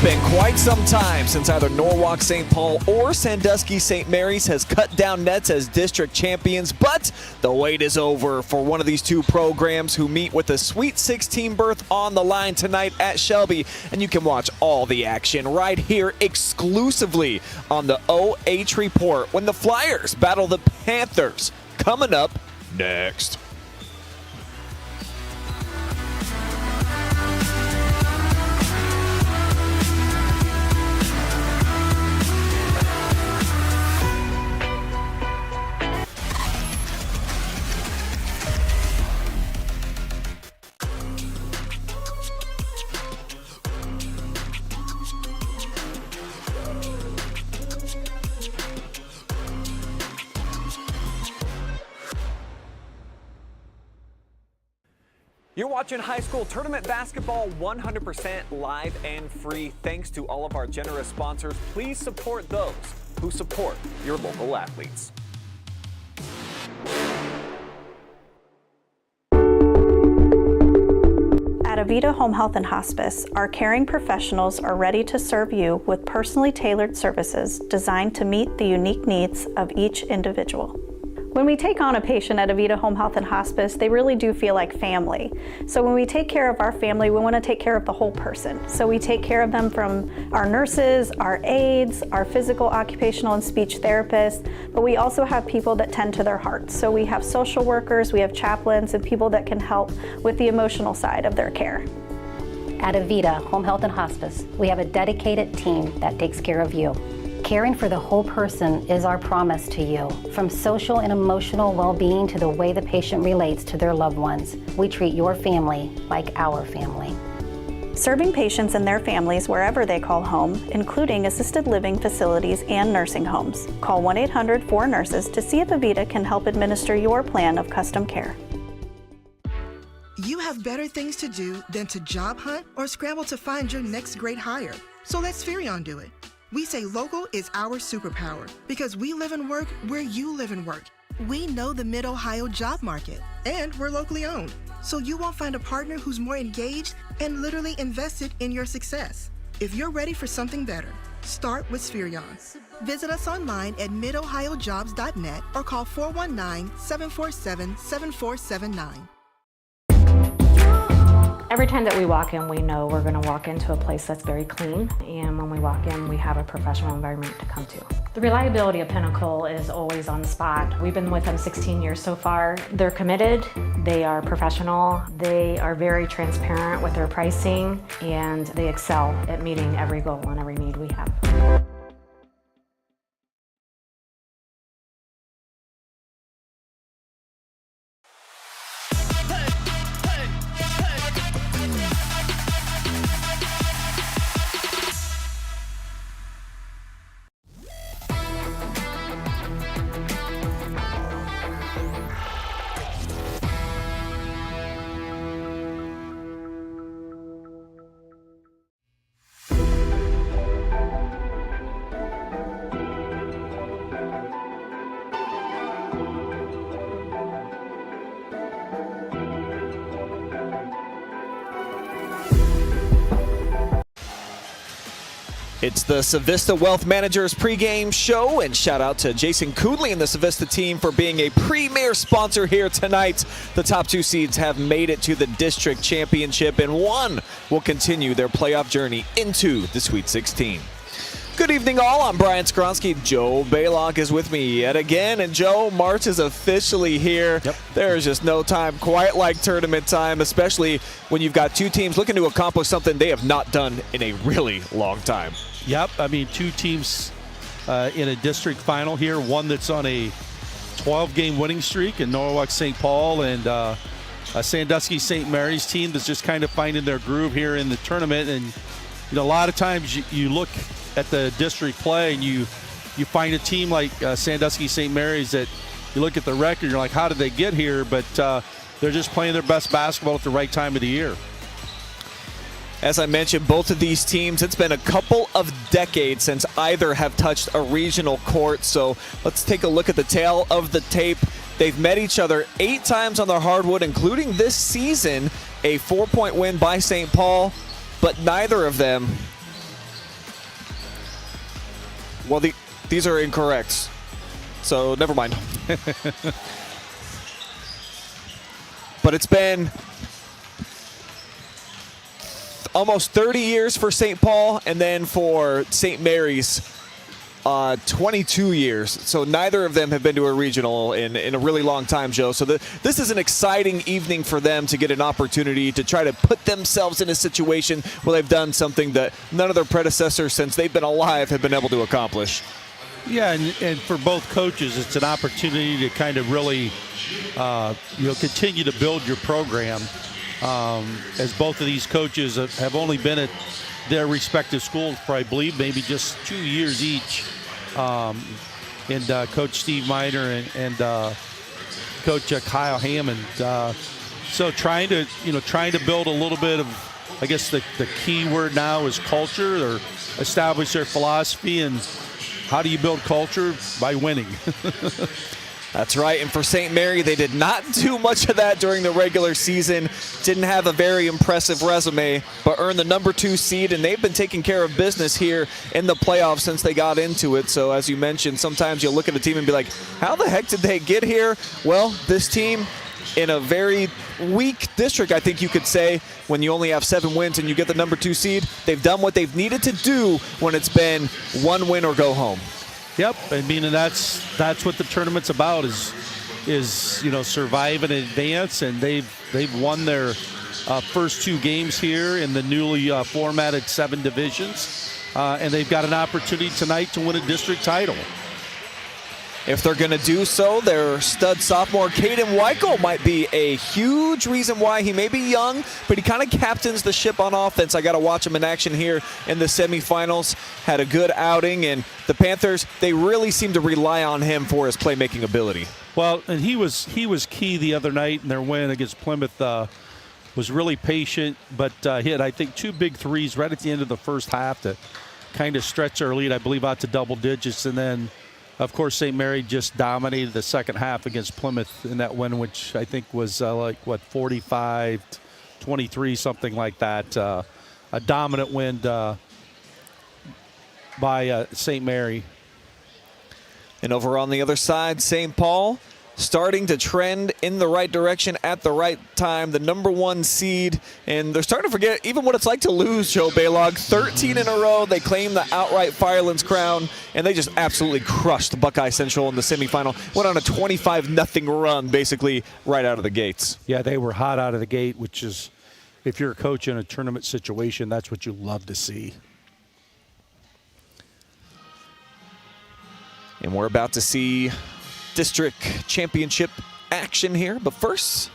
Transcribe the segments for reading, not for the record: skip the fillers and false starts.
It's been quite some time since either Norwalk St. Paul or Sandusky St. Mary's has cut down nets as district champions, but the wait is over for one of these two programs who meet with a Sweet 16 berth on the line tonight at Shelby, and you can watch all the action right here exclusively on the OH Report when the Flyers battle the Panthers. Coming up next. You're watching high school tournament basketball 100% live and free. Thanks to all of our generous sponsors. Please support those who support your local athletes. At Avita Home Health and Hospice, our caring professionals are ready to serve you with personally tailored services designed to meet the unique needs of each individual. When we take on a patient at Avita Home Health and Hospice, they really do feel like family. So when we take care of our family, we want to take care of the whole person. So we take care of them from our nurses, our aides, our physical, occupational, and speech therapists, but we also have people that tend to their hearts. So we have social workers, we have chaplains, and people that can help with the emotional side of their care. At Avita Home Health and Hospice, we have a dedicated team that takes care of you. Caring for the whole person is our promise to you. From social and emotional well-being to the way the patient relates to their loved ones, we treat your family like our family. Serving patients and their families wherever they call home, including assisted living facilities and nursing homes. Call 1-800-4NURSES to see if Avita can help administer your plan of custom care. You have better things to do than to job hunt or scramble to find your next great hire. So let Spherion do it. We say local is our superpower because we live and work where you live and work. We know the Mid-Ohio job market, and we're locally owned. So you won't find a partner who's more engaged and literally invested in your success. If you're ready for something better, start with Spherion. Visit us online at midohiojobs.net or call 419-747-7479. Every time that we walk in, we know we're going to walk into a place that's very clean, and when we walk in, we have a professional environment to come to. The reliability of Pinnacle is always on the spot. We've been with them 16 years so far. They're committed, they are professional, they are very transparent with their pricing, and they excel at meeting every goal and every need we have. It's the Civista Wealth Managers pregame show, and shout out to Jason Coonley and the Civista team for being a premier sponsor here tonight. The top two seeds have made it to the district championship, and one will continue their playoff journey into the Sweet 16. Good evening, all. I'm Brian Skowronski. Joe Balogh is with me yet again. And Joe, March is officially here. Yep. There is just no time quite like tournament time, especially when you've got two teams looking to accomplish something they have not done in a really long time. Yep. I mean, two teams in a district final here. One that's on a 12-game winning streak in Norwalk St. Paul, and a Sandusky St. Mary's team that's just kind of finding their groove here in the tournament. And you know, a lot of times you look at the district play and you find a team like Sandusky St. Mary's that you look at the record, you're like, how did they get here? But they're just playing their best basketball at the right time of the year. As I mentioned, both of these teams, it's been a couple of decades since either have touched a regional court. So let's take a look at the tail of the tape. They've met each other 8 times on the hardwood, including this season, a 4-point win by St. Paul, but neither of them, well, these are incorrect, so never mind. But it's been almost 30 years for St. Paul, and then for St. Mary's, 22 years. So neither of them have been to a regional in a really long time, Joe. So this is an exciting evening for them to get an opportunity to try to put themselves in a situation where they've done something that none of their predecessors since they've been alive have been able to accomplish. Yeah, and for both coaches, it's an opportunity to kind of really, continue to build your program. As both of these coaches have only been at their respective schools for, I believe, maybe just 2 years each. And Coach Steve Miner and Coach Kyle Hammond. So trying to build a little bit of, I guess the key word now is culture, or establish their philosophy. And how do you build culture? By winning. That's right, and for St. Mary, they did not do much of that during the regular season. Didn't have a very impressive resume, but earned the number 2 seed, and they've been taking care of business here in the playoffs since they got into it. So as you mentioned, sometimes you'll look at a team and be like, how the heck did they get here? Well, this team, in a very weak district, I think you could say, when you only have 7 wins and you get the number 2 seed, they've done what they've needed to do when it's been 1 win or go home. Yep, I mean, and that's what the tournament's about is survive and advance, and they've won their first 2 games here in the newly formatted 7 divisions, and they've got an opportunity tonight to win a district title. If they're going to do so, their stud sophomore, Cayden Wikel, might be a huge reason why. He may be young, but he kind of captains the ship on offense. I got to watch him in action here in the semifinals. Had a good outing, and the Panthers, they really seem to rely on him for his playmaking ability. Well, and he was key the other night in their win against Plymouth. Was really patient, but hit, I think, 2 big threes right at the end of the first half to kind of stretch their lead, I believe, out to double digits, and then of course, St. Mary just dominated the second half against Plymouth in that win, which I think was 45-23, something like that. A dominant win by St. Mary. And over on the other side, St. Paul starting to trend in the right direction at the right time, the number 1 seed, and they're starting to forget even what it's like to lose, Joe Balogh. 13 in a row, they claim the outright Firelands crown, and they just absolutely crushed Buckeye Central in the semifinal. Went on a 25-0 run, basically, right out of the gates. Yeah, they were hot out of the gate, which is, if you're a coach in a tournament situation, that's what you love to see. And we're about to see district championship action here, but first,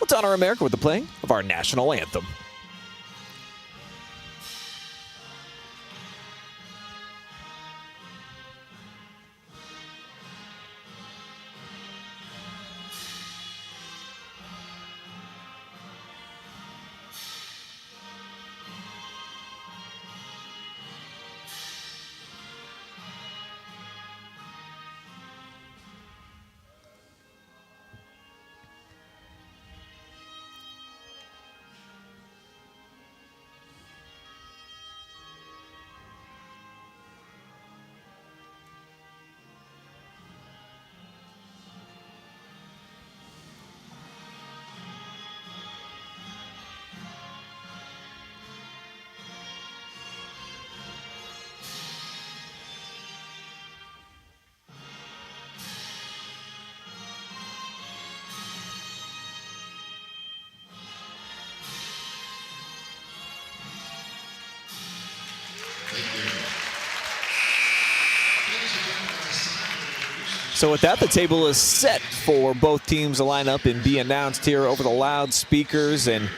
let's honor America with the playing of our national anthem. So with that, the table is set for both teams to line up and be announced here over the loudspeakers and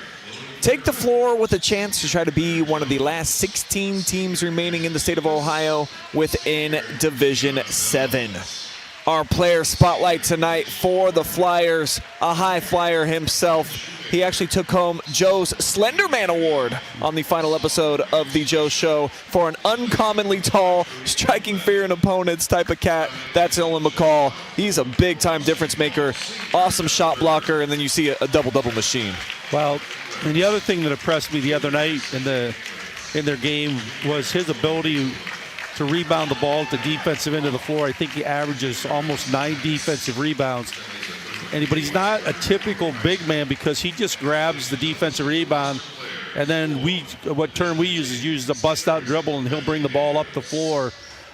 take the floor with a chance to try to be one of the last 16 teams remaining in the state of Ohio within Division VII. Our player spotlight tonight for the Flyers, a high flyer himself. He actually took home Joe's Slenderman Award on the final episode of the Joe Show for an uncommonly tall, striking fear in opponents type of cat. That's Nolan McCall. He's a big-time difference maker, awesome shot blocker, and then you see a double-double machine. Well, and the other thing that impressed me the other night in their game was his ability to rebound the ball at the defensive end of the floor. I think he averages almost 9 defensive rebounds. But he's not a typical big man because he just grabs the defensive rebound, and then what term we use the bust-out dribble, and he'll bring the ball up the floor.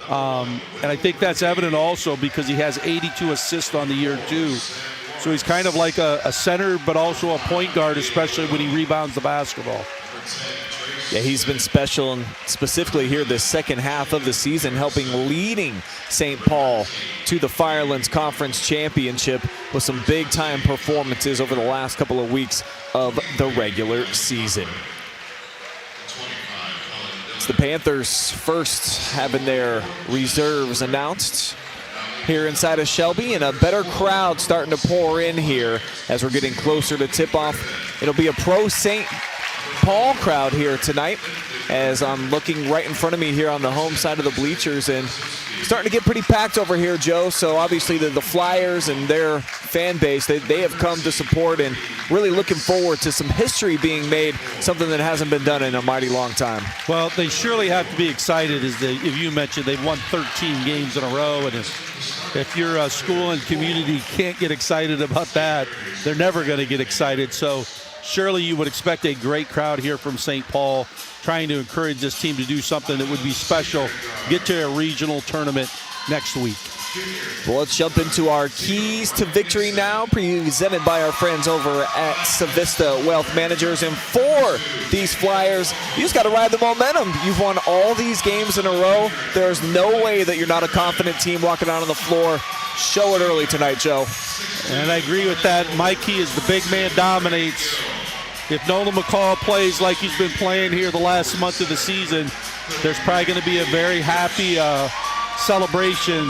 And I think that's evident also because he has 82 assists on the year too. So he's kind of like a center, but also a point guard, especially when he rebounds the basketball. Yeah, he's been special, and specifically here this second half of the season, leading St. Paul to the Firelands Conference Championship with some big-time performances over the last couple of weeks of the regular season. It's the Panthers first having their reserves announced here inside of Shelby, and a better crowd starting to pour in here as we're getting closer to tip-off. It'll be a pro St. Paul crowd here tonight as I'm looking right in front of me here on the home side of the bleachers, and starting to get pretty packed over here, Joe. So obviously the Flyers and their fan base, they have come to support and really looking forward to some history being made, something that hasn't been done in a mighty long time. Well, they surely have to be excited, as you mentioned, they've won 13 games in a row, and if your school and community can't get excited about that, they're never going to get excited. So surely you would expect a great crowd here from St. Paul, trying to encourage this team to do something that would be special, get to a regional tournament next week. Well, let's jump into our keys to victory now, presented by our friends over at Civista Wealth Managers. And for these Flyers, you just got to ride the momentum. You've won all these games in a row. There's no way that you're not a confident team walking out on the floor. Show it early tonight, Joe. And I agree with that. My key is the big man dominates. If Nolan McCall plays like he's been playing here the last month of the season, there's probably going to be a very happy celebration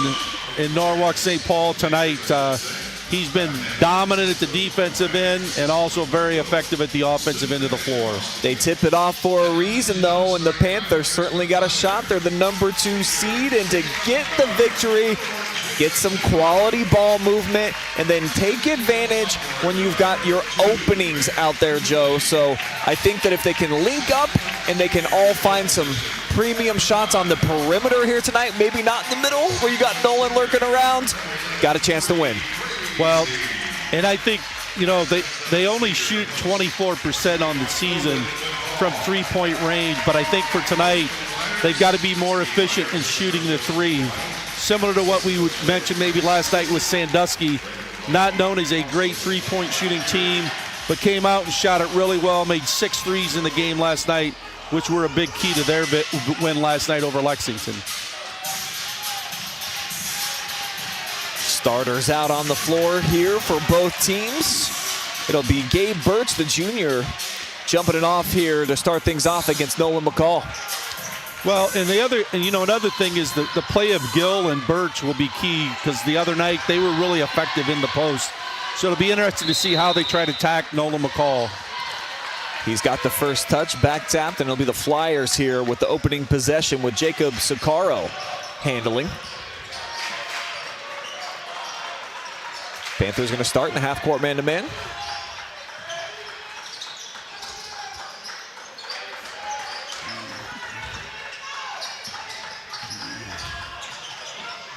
in Norwalk St. Paul tonight. He's been dominant at the defensive end and also very effective at the offensive end of the floor. They tip it off for a reason, though, and the Panthers certainly got a shot. They're the number 2 seed, and to get the victory, get some quality ball movement, and then take advantage when you've got your openings out there, Joe. So I think that if they can link up and they can all find some premium shots on the perimeter here tonight, maybe not in the middle where you got Nolan lurking around, got a chance to win. Well, and I think, they only shoot 24% on the season from three-point range, but I think for tonight, they've got to be more efficient in shooting the three. Similar to what we mentioned maybe last night with Sandusky, not known as a great three-point shooting team, but came out and shot it really well, made 6 threes in the game last night, which were a big key to their win last night over Lexington. Starters out on the floor here for both teams. It'll be Gabe Birch, the junior, jumping it off here to start things off against Nolan McCall. Well, and another thing is the play of Gill and Birch will be key, because the other night they were really effective in the post. So it'll be interesting to see how they try to attack Nolan McCall. He's got the first touch, back tapped, and it'll be the Flyers here with the opening possession with Jacob Sakaro handling. Panthers going to start in the half-court man-to-man.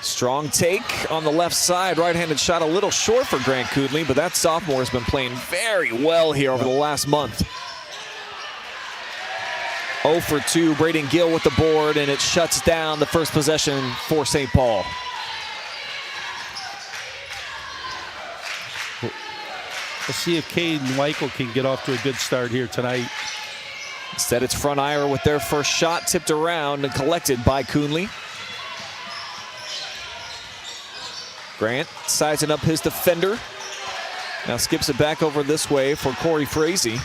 Strong take on the left side. Right-handed shot a little short for Grant Coodley, but that sophomore has been playing very well here over the last month. 0 for 2, Braden Gill with the board, and it shuts down the first possession for St. Paul. We'll see if Cayden Wikel can get off to a good start here tonight. Instead, it's Front Ira with their first shot, tipped around and collected by Coonley. Grant sizing up his defender. Now skips it back over this way for Corey Frazee.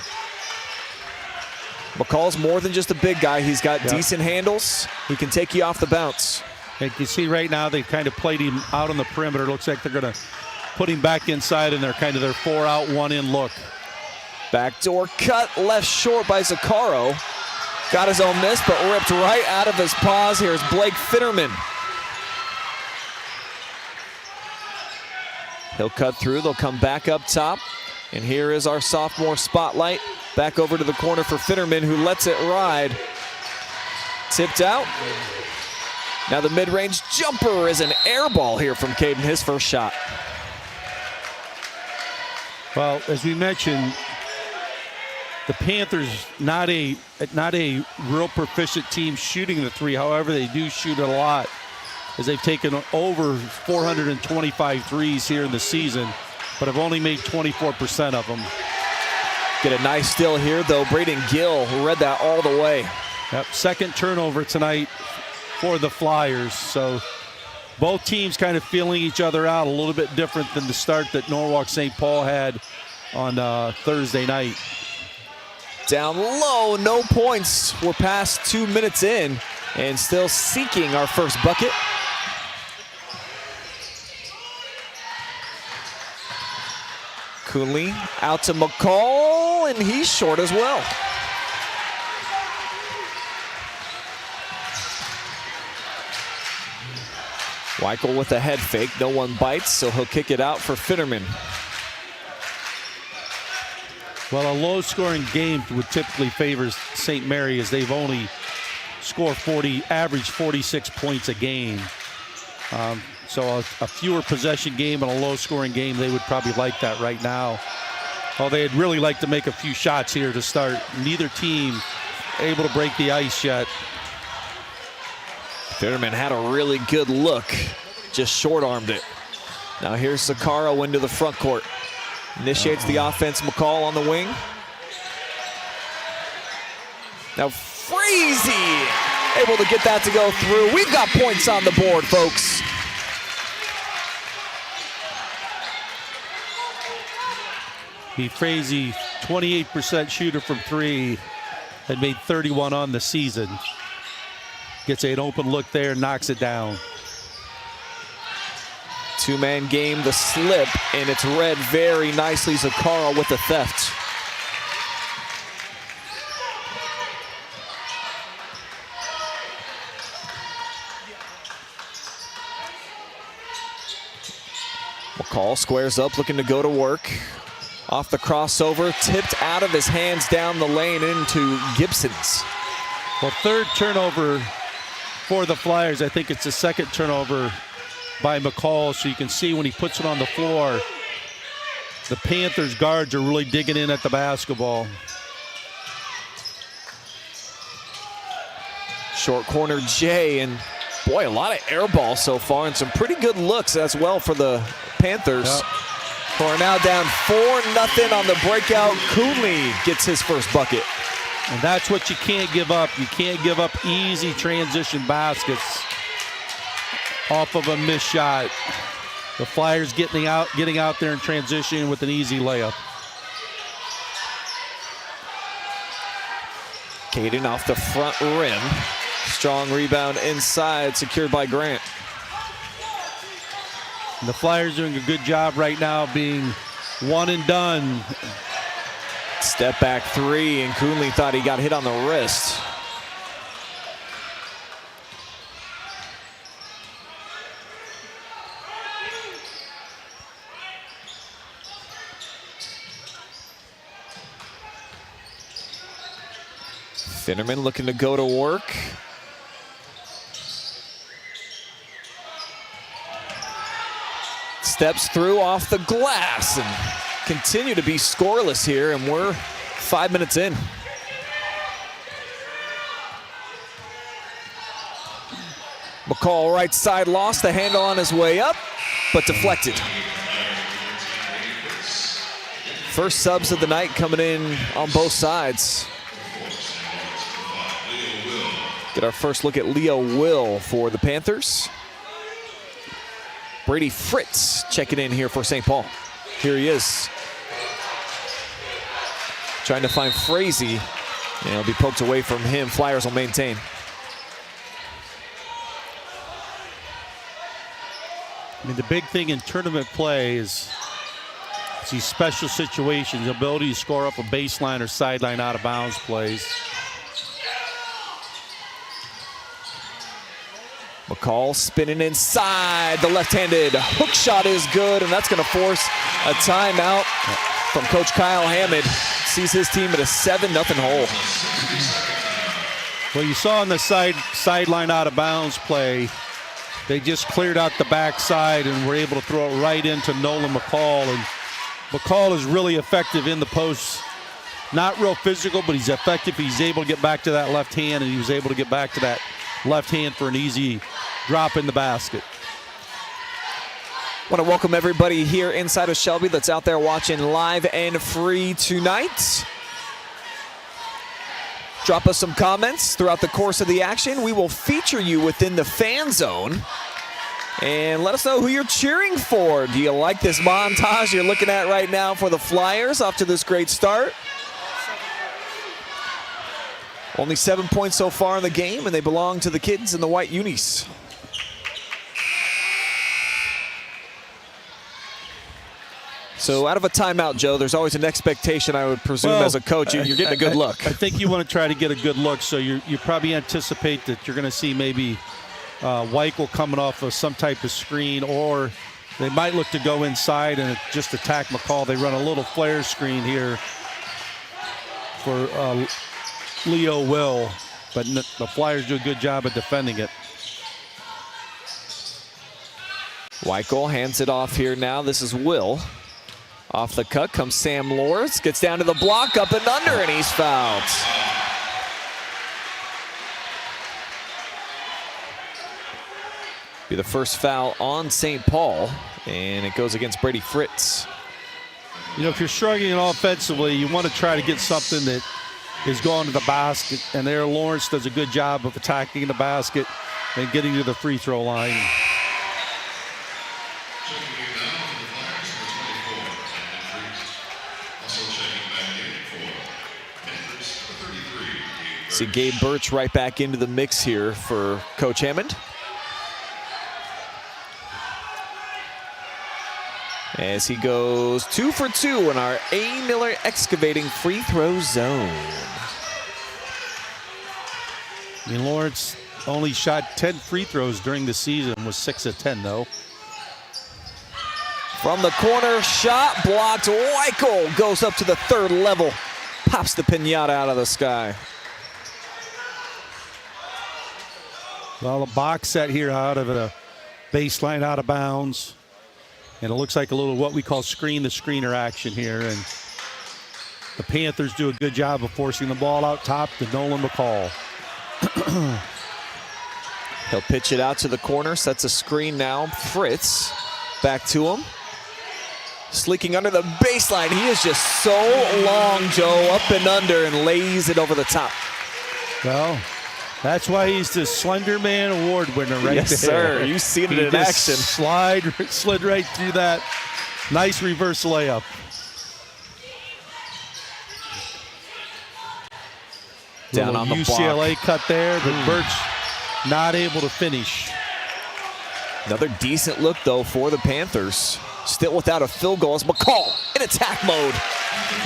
McCall's more than just a big guy. He's got decent handles. He can take you off the bounce. And you see right now they've kind of played him out on the perimeter. Looks like they're going to put him back inside in their 4-out, 1-in look. Backdoor cut left short by Sakaro. Got his own miss, but ripped right out of his paws. Here's Blake Fitterman. He'll cut through. They'll come back up top. And here is our sophomore spotlight. Back over to the corner for Fitterman, who lets it ride. Tipped out. Now the mid-range jumper is an air ball here from Cayden, his first shot. Well, as we mentioned, the Panthers not a real proficient team shooting the three. However, they do shoot it a lot, as they've taken over 425 threes here in the season, but have only made 24% of them. Get a nice steal here, though. Braden Gill read that all the way. Yep, second turnover tonight for the Flyers. So both teams kind of feeling each other out a little bit different than the start that Norwalk St. Paul had on Thursday night. Down low, no points. We're past 2 minutes in and still seeking our first bucket. Coonley out to McCall, and he's short as well. Wikel with a head fake. No one bites, so he'll kick it out for Finnerman. Well, a low-scoring game would typically favor St. Mary, as they've only scored average 46 points a game. So a fewer possession game and a low-scoring game, they would probably like that right now. Oh, they'd really like to make a few shots here to start. Neither team able to break the ice yet. Finnerman had a really good look, just short-armed it. Now here's Sakaro into the front court. Initiates the offense, McCall on the wing. Now Frazee able to get that to go through. We've got points on the board, folks. Frazee, 28% shooter from three, had made 31 on the season. Gets an open look there, knocks it down. Two-man game, the slip, and it's read very nicely. Zakara with the theft. McCall squares up, looking to go to work. Off the crossover, tipped out of his hands down the lane into Gibson's. Well, third turnover for the Flyers. I think it's the second turnover by McCall, so you can see when he puts it on the floor, the Panthers guards are really digging in at the basketball. Short corner Jay, and boy, a lot of air ball so far and some pretty good looks as well for the Panthers. Yep. We're now down 4-0 on the breakout. Coonley gets his first bucket. And that's what you can't give up. You can't give up easy transition baskets off of a missed shot. The Flyers getting out there in transition with an easy layup. Cayden off the front rim. Strong rebound inside, secured by Grant. And the Flyers doing a good job right now being one and done. Step back three, and Coonley thought he got hit on the wrist. Finnerman looking to go to work. Steps through off the glass and continue to be scoreless here, and we're 5 minutes in. McCall right side, lost the handle on his way up, but deflected. First subs of the night coming in on both sides. Get our first look at Leo Will for the Panthers. Brady Fritz checking in here for St. Paul. Here he is. Trying to find Frazee. And it'll be poked away from him. Flyers will maintain. I mean, the big thing in tournament play is these special situations, the ability to score up a baseline or sideline out of bounds plays. McCall spinning inside. The left-handed hook shot is good, and that's going to force a timeout from Coach Kyle Hammond. Sees his team at a 7-0 hole. Well, you saw on the sideline out of bounds play, they just cleared out the backside and were able to throw it right into Nolan McCall. And McCall is really effective in the post. Not real physical, but he's effective. He's able to get back to that left hand, and he was able to get back to that left hand for an easy drop in the basket. Want to welcome everybody here inside of Shelby that's out there watching live and free tonight. Drop us some comments throughout the course of the action. We will feature you within the fan zone. And let us know who you're cheering for. Do you like this montage you're looking at right now for the Flyers off to this great start? Only 7 points so far in the game, and they belong to the kids in the white unis. So out of a timeout, Joe, there's always an expectation, I would presume, as a coach. You're getting a good look. I think you want to try to get a good look, so you probably anticipate that you're going to see maybe Wikel coming off of some type of screen, or they might look to go inside and just attack McCall. They run a little flare screen here for Leo Will, but the Flyers do a good job of defending it. Wikel hands it off here now. This is Will. Off the cut comes Sam Loritz. Gets down to the block, up and under, and he's fouled. Be the first foul on St. Paul, and it goes against Brady Fritz. You know, if you're struggling offensively, you want to try to get something that is going to the basket, and there Lawrence does a good job of attacking the basket and getting to the free throw line. See Gabe Birch right back into the mix here for Coach Hammond. As he goes 2 for 2 in our A. Miller Excavating free throw zone. I mean, Lawrence only shot 10 free throws during the season, was 6 of 10 though. From the corner, shot blocked. Wikel goes up to the third level. Pops the pinata out of the sky. Well, a box set here out of a baseline out of bounds. And it looks like a little what we call screen the screener action here. And the Panthers do a good job of forcing the ball out top to Nolan McCall. He'll pitch it out to the corner, sets a screen now. Fritz back to him. Sleeking under the baseline. He is just so long, Joe, up and under, and lays it over the top. Well, that's why he's the Slender Man Award winner right there. Yes, sir. You've seen it in action. Slid right through that. Nice reverse layup. Down on the UCLA block. cut there, but Birch not able to finish. Another decent look, though, for the Panthers. Still without a field goal as McCall in attack mode.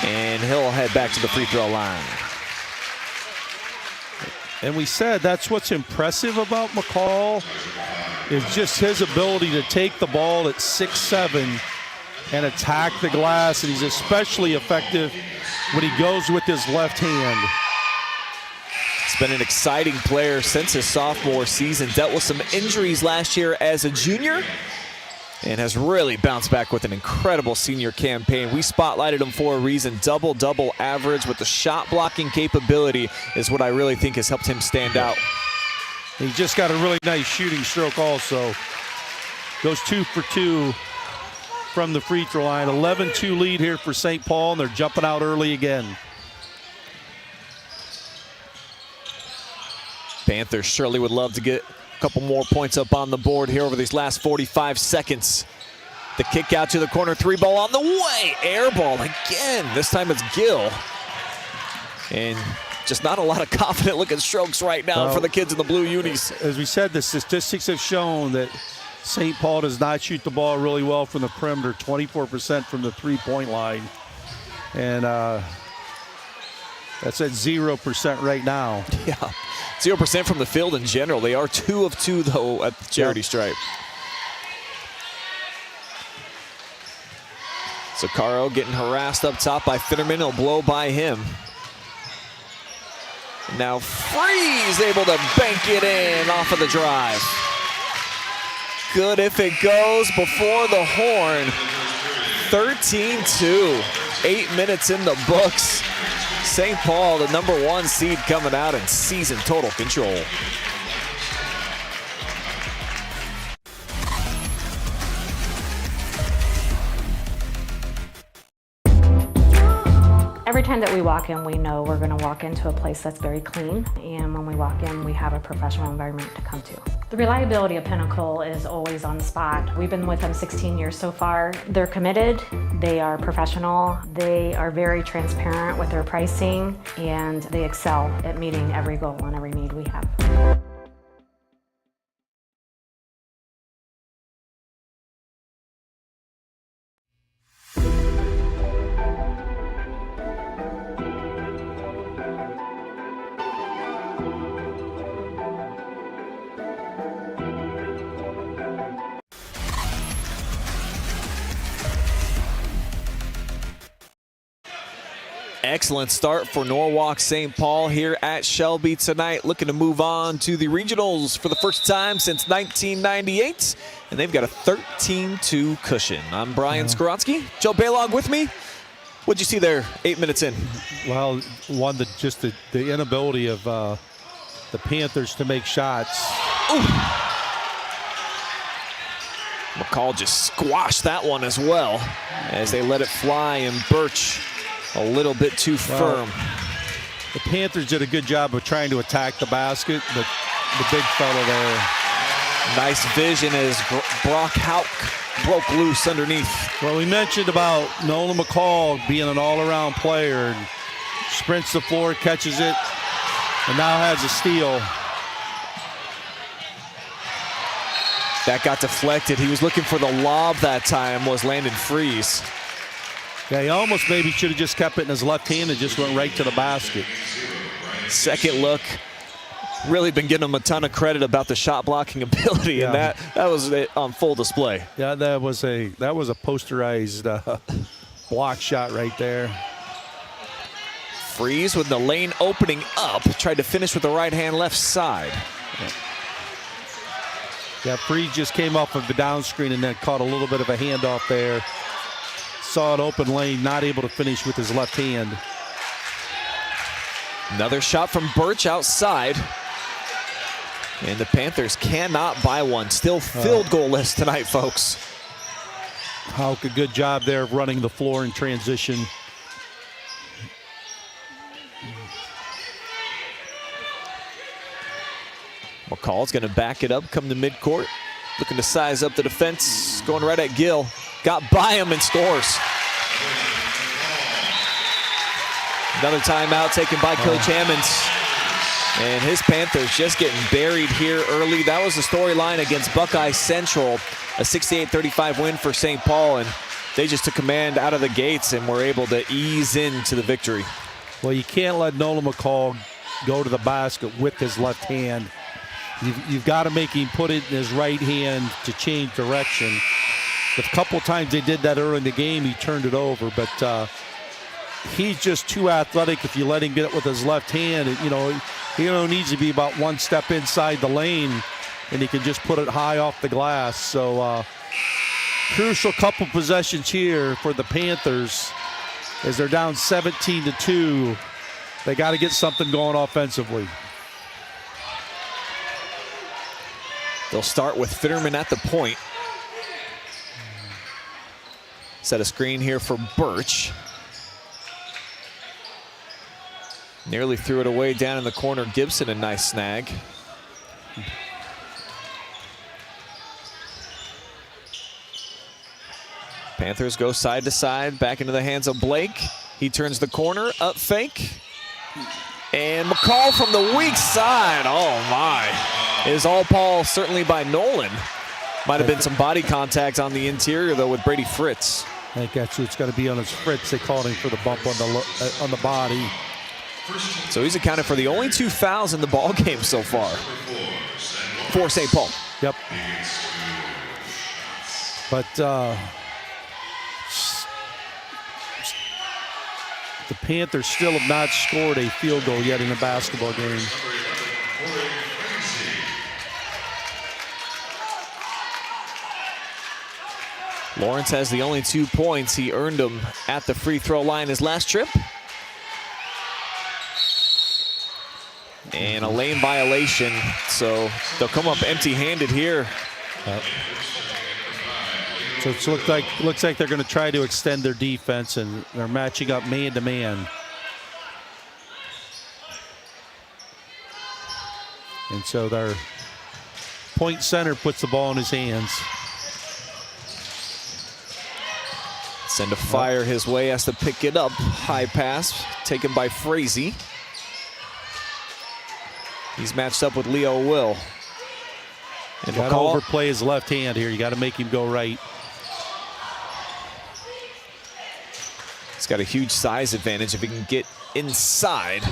And he'll head back to the free throw line. And we said that's what's impressive about McCall is just his ability to take the ball at 6'7" and attack the glass. And he's especially effective when he goes with his left hand. He's been an exciting player since his sophomore season. Dealt with some injuries last year as a junior and has really bounced back with an incredible senior campaign. We spotlighted him for a reason. Double-double average with the shot blocking capability is what I really think has helped him stand out. He just got a really nice shooting stroke also. Goes 2 for 2 from the free throw line. 11-2 lead here for St. Paul, and they're jumping out early again. Panthers surely would love to get a couple more points up on the board here over these last 45 seconds. The kick out to the corner, 3 ball on the way. Air ball again. This time it's Gill. And just not a lot of confident looking strokes right now for the kids in the blue unis. As we said, the statistics have shown that St. Paul does not shoot the ball really well from the perimeter, 24% from the three-point line. And that's at 0% right now. Yeah, 0% from the field in general. They are 2 of 2, though, at the charity stripe. Sakaro getting harassed up top by Finnerman. He'll blow by him. Now Freeze able to bank it in off of the drive. Good if it goes before the horn. 13-2, 8 minutes in the books. St. Paul, the #1 seed, coming out in season total control. Every time that we walk in, we know we're going to walk into a place that's very clean, and when we walk in, we have a professional environment to come to. The reliability of Pinnacle is always on the spot. We've been with them 16 years so far. They're committed, they are professional, they are very transparent with their pricing, and they excel at meeting every goal and every need we have. Excellent start for Norwalk St. Paul here at Shelby tonight, looking to move on to the regionals for the first time since 1998, and they've got a 13-2 cushion. I'm Brian Skowronski. Joe Balogh with me. What'd you see there 8 minutes in? Well, just the inability of the Panthers to make shots. Ooh. McCall just squashed that one as well as they let it fly, and Birch a little bit too firm. The Panthers did a good job of trying to attack the basket, but the big fella there. Nice vision as Brock Hauk broke loose underneath. Well, we mentioned about Nolan McCall being an all-around player, and sprints the floor, catches it, and now has a steal. That got deflected. He was looking for the lob that time, was Landon Freeze. Yeah, he almost maybe should have just kept it in his left hand and just went right to the basket. Second look. Really been giving him a ton of credit about the shot blocking ability, and that was it on full display. Yeah, that was a posterized block shot right there. Freeze with the lane opening up, tried to finish with the right hand, left side. Yeah, Freeze just came off of the down screen and then caught a little bit of a handoff there. Saw an open lane, not able to finish with his left hand. Another shot from Birch outside. And the Panthers cannot buy one. Still field goalless tonight, folks. Hauk, a good job there of running the floor in transition. McCall's going to back it up, come to midcourt. Looking to size up the defense, going right at Gill. Got by him and scores. Another timeout taken by Coach Hammonds. And his Panthers just getting buried here early. That was the storyline against Buckeye Central, a 68-35 win for St. Paul, and they just took command out of the gates and were able to ease into the victory. Well, you can't let Nolan McCall go to the basket with his left hand. You've got to make him put it in his right hand to change direction. A couple times they did that early in the game, he turned it over, but he's just too athletic if you let him get it with his left hand. He needs to be about one step inside the lane, and he can just put it high off the glass. So crucial couple possessions here for the Panthers as they're down 17-2. They got to get something going offensively. They'll start with Fitterman at the point. Set a screen here for Birch. Nearly threw it away down in the corner. Gibson, a nice snag. Panthers go side to side, back into the hands of Blake. He turns the corner, up fake. And McCall from the weak side, oh my. Is all Paul certainly by Nolan. Might have been some body contact on the interior though with Brady Fritz. I think that's what's got to be on his Fritz. They called him for the bump on the body. So he's accounted for the only 2 fouls in the ball game so far for St. Paul. Yep. But the Panthers still have not scored a field goal yet in a basketball game. Lawrence has the only 2 points. He earned them at the free throw line his last trip. And a lane violation, so they'll come up empty-handed here. So it looks like they're going to try to extend their defense, and they're matching up man-to-man. And so their point center puts the ball in his hands. Send a fire his way, has to pick it up. High pass taken by Frazee. He's matched up with Leo Will. And got to overplay his left hand here. You got to make him go right. He's got a huge size advantage if he can get inside,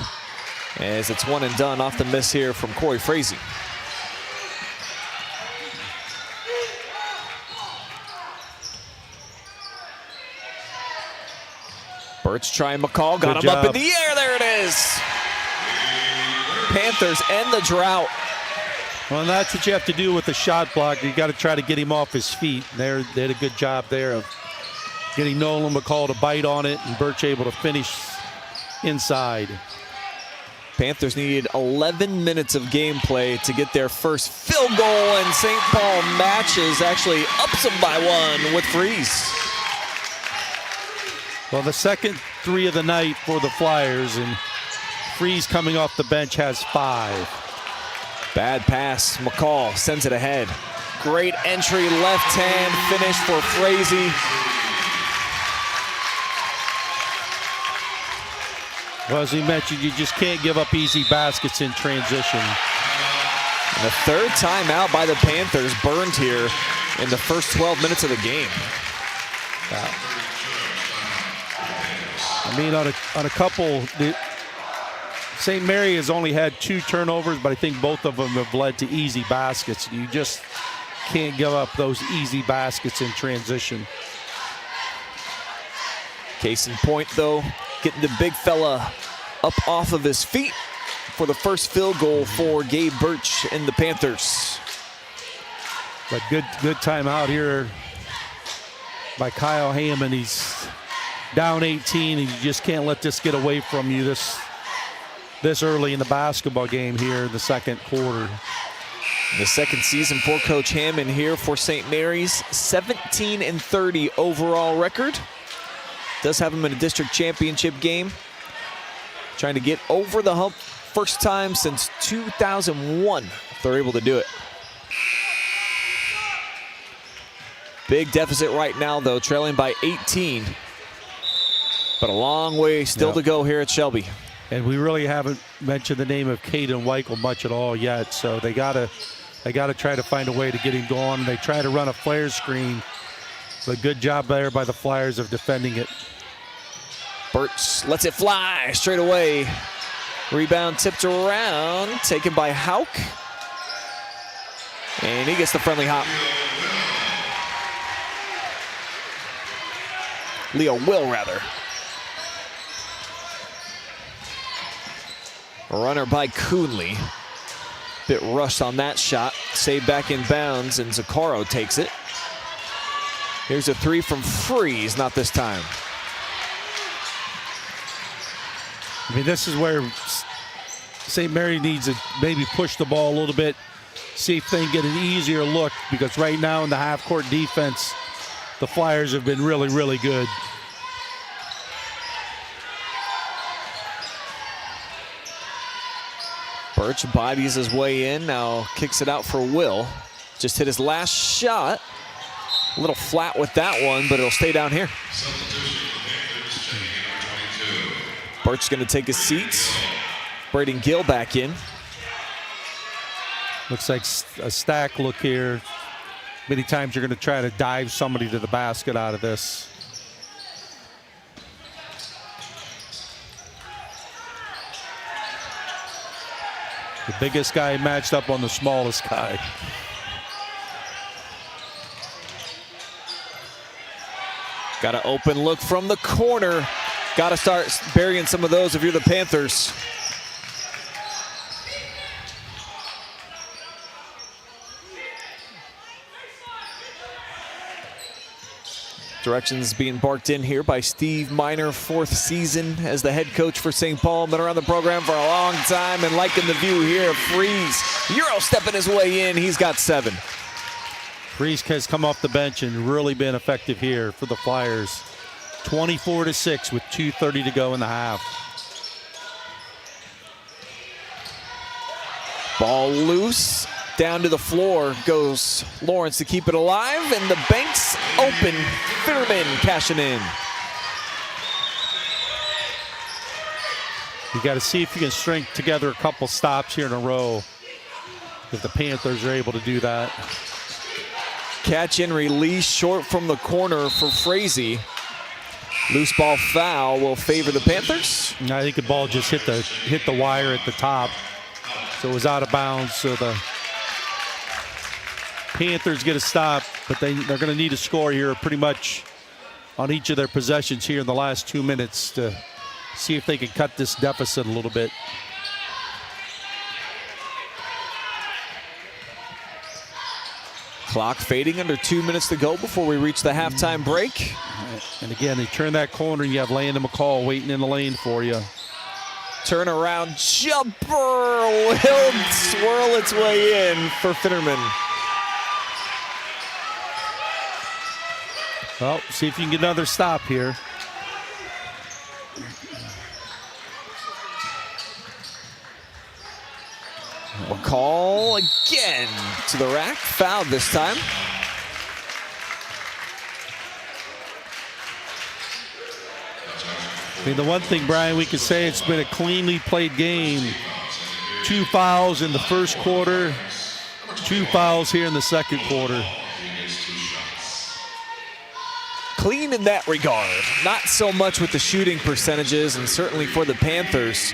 as it's one and done off the miss here from Corey Frazee. Birch trying McCall, got Good him up in job. the air. There it is. Panthers end the drought. Well, and that's what you have to do with the shot block. You got to try to get him off his feet. They did a good job there of getting Nolan McCall to bite on it, and Birch able to finish inside. Panthers needed 11 minutes of gameplay to get their first field goal, and St. Paul matches, actually ups them by one with Freeze. Well, the second three of the night for the Flyers, and Freeze coming off the bench has 5. Bad pass, McCall sends it ahead. Great entry, left hand finish for Frazee. Well, as we mentioned, you just can't give up easy baskets in transition. And the third timeout by the Panthers burned here in the first 12 minutes of the game. I mean, on a couple, St. Mary has only had 2 turnovers, but I think both of them have led to easy baskets. You just can't give up those easy baskets in transition. Case in point, though, getting the big fella up off of his feet for the first field goal for Gabe Birch and the Panthers. But good timeout here by Kyle Hammond. He's down 18, and you just can't let this get away from you this early in the basketball game here in the second quarter. The second season for Coach Hammond here for St. Mary's, 17-30 overall record. Does have him in a district championship game. Trying to get over the hump, first time since 2001 if they're able to do it. Big deficit right now, though, trailing by 18. But a long way still to go here at Shelby. And we really haven't mentioned the name of Cayden Wikel much at all yet, so they gotta try to find a way to get him going. They try to run a flare screen, but good job there by the Flyers of defending it. Birch lets it fly straight away. Rebound tipped around, taken by Hauk. And he gets the friendly hop. Leo Will, rather. A runner by Coonley. Bit rushed on that shot. Saved back in bounds, and Zaccaro takes it. Here's a 3 from Freeze, not this time. I mean, this is where St. Mary needs to maybe push the ball a little bit, see if they can get an easier look, because right now in the half-court defense, the Flyers have been really, really good. Birch bodies his way in, now kicks it out for Will. Just hit his last shot. A little flat with that one, but it'll stay down here. Birch's gonna take his seat. Braden Gill back in. Looks like a stack look here. Many times you're gonna try to dive somebody to the basket out of this. The biggest guy matched up on the smallest guy. Got an open look from the corner. Got to start burying some of those if you're the Panthers. Directions being barked in here by Steve Miner, 4th season as the head coach for St. Paul. Been around the program for a long time and liking the view here. Freeze, Euro stepping his way in. He's got 7. Freeze has come off the bench and really been effective here for the Flyers. 24-6 with 2:30 to go in the half. Ball loose, down to the floor goes Lawrence to keep it alive, and the bank's open. Fitterman cashing in. You got to see if you can string together a couple stops here in a row, if the Panthers are able to do that. Catch and release short from the corner for Frazee. Loose ball foul will favor the Panthers. I think the ball just hit the wire at the top, so it was out of bounds. So the Panthers get a stop, but they're going to need a score here pretty much on each of their possessions here in the last 2 minutes to see if they can cut this deficit a little bit. Clock fading, under 2 minutes to go before we reach the halftime break. And again, they turn that corner, and you have Nolan McCall waiting in the lane for you. Turnaround jumper will swirl its way in for Finnerman. Well, see if you can get another stop here. McCall again to the rack, fouled this time. I mean, the one thing, Brian, we could say it's been a cleanly played game. 2 fouls in the first quarter, 2 fouls here in the second quarter. Clean in that regard. Not so much with the shooting percentages, and certainly for the Panthers,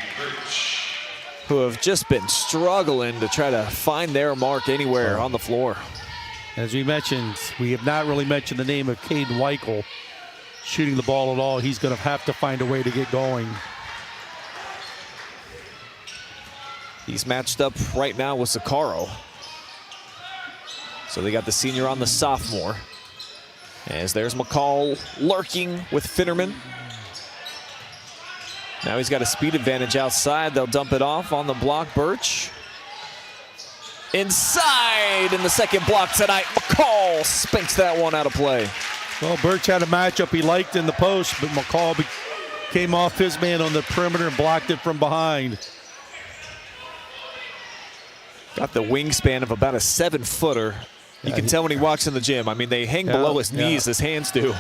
who have just been struggling to try to find their mark anywhere on the floor. As we mentioned, we have not really mentioned the name of Cayden Wikel shooting the ball at all. He's going to have to find a way to get going. He's matched up right now with Zakaro. So they got the senior on the sophomore. As there's McCall lurking with Finnerman. Now he's got a speed advantage outside. They'll dump it off on the block. Birch. Inside in the second block tonight. McCall spinks that one out of play. Well, Birch had a matchup he liked in the post, but McCall came off his man on the perimeter and blocked it from behind. Got the wingspan of about a 7-footer. You can tell when he walks in the gym. I mean, they hang below his knees, his hands do.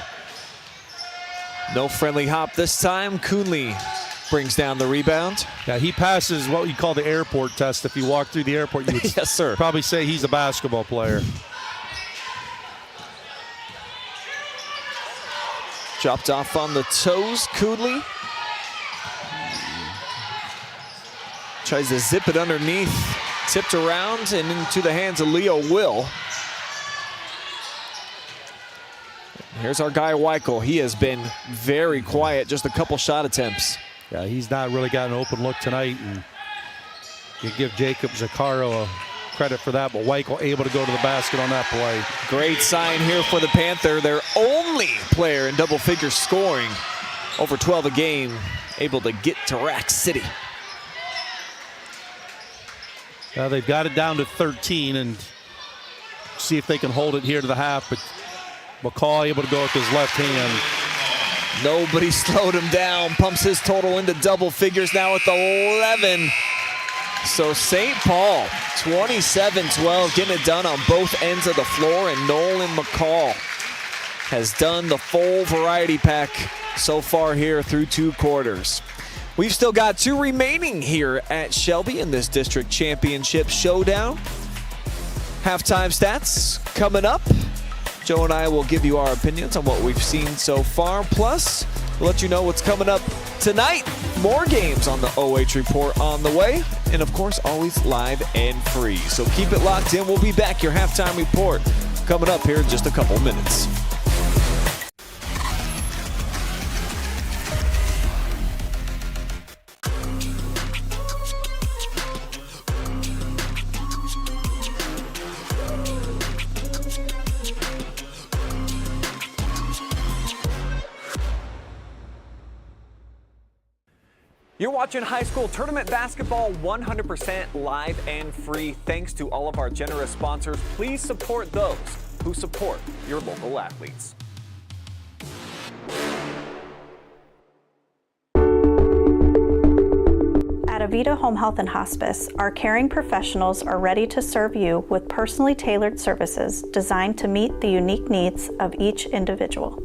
No friendly hop this time. Coonley brings down the rebound. Yeah, he passes what you call the airport test. If you walk through the airport, you would yes, sir. Probably say he's a basketball player. Dropped off on the toes, Coonley. Tries to zip it underneath. Tipped around and into the hands of Leo Will. Here's our guy Wikel. He has been very quiet, just a couple shot attempts. Yeah, he's not really got an open look tonight, and you give Jacob Zakaro a credit for that, but Wikel able to go to the basket on that play. Great sign here for the Panther. Their only player in double figure scoring, over 12 a game, able to get to Rack City. They've got it down to 13 and see if they can hold it here to the half, but McCall able to go with his left hand. Nobody slowed him down. Pumps his total into double figures now at 11. So St. Paul, 27-12, getting it done on both ends of the floor, and Nolan McCall has done the full variety pack so far here through 2 quarters. We've still got 2 remaining here at Shelby in this district championship showdown. Halftime stats coming up. Joe and I will give you our opinions on what we've seen so far. Plus, we'll let you know what's coming up tonight. More games on the OH Report on the way. And of course, always live and free. So keep it locked in. We'll be back. Your halftime report coming up here in just a couple minutes. You're watching high school tournament basketball 100% live and free. Thanks to all of our generous sponsors. Please support those who support your local athletes. At Avita Home Health and Hospice, our caring professionals are ready to serve you with personally tailored services designed to meet the unique needs of each individual.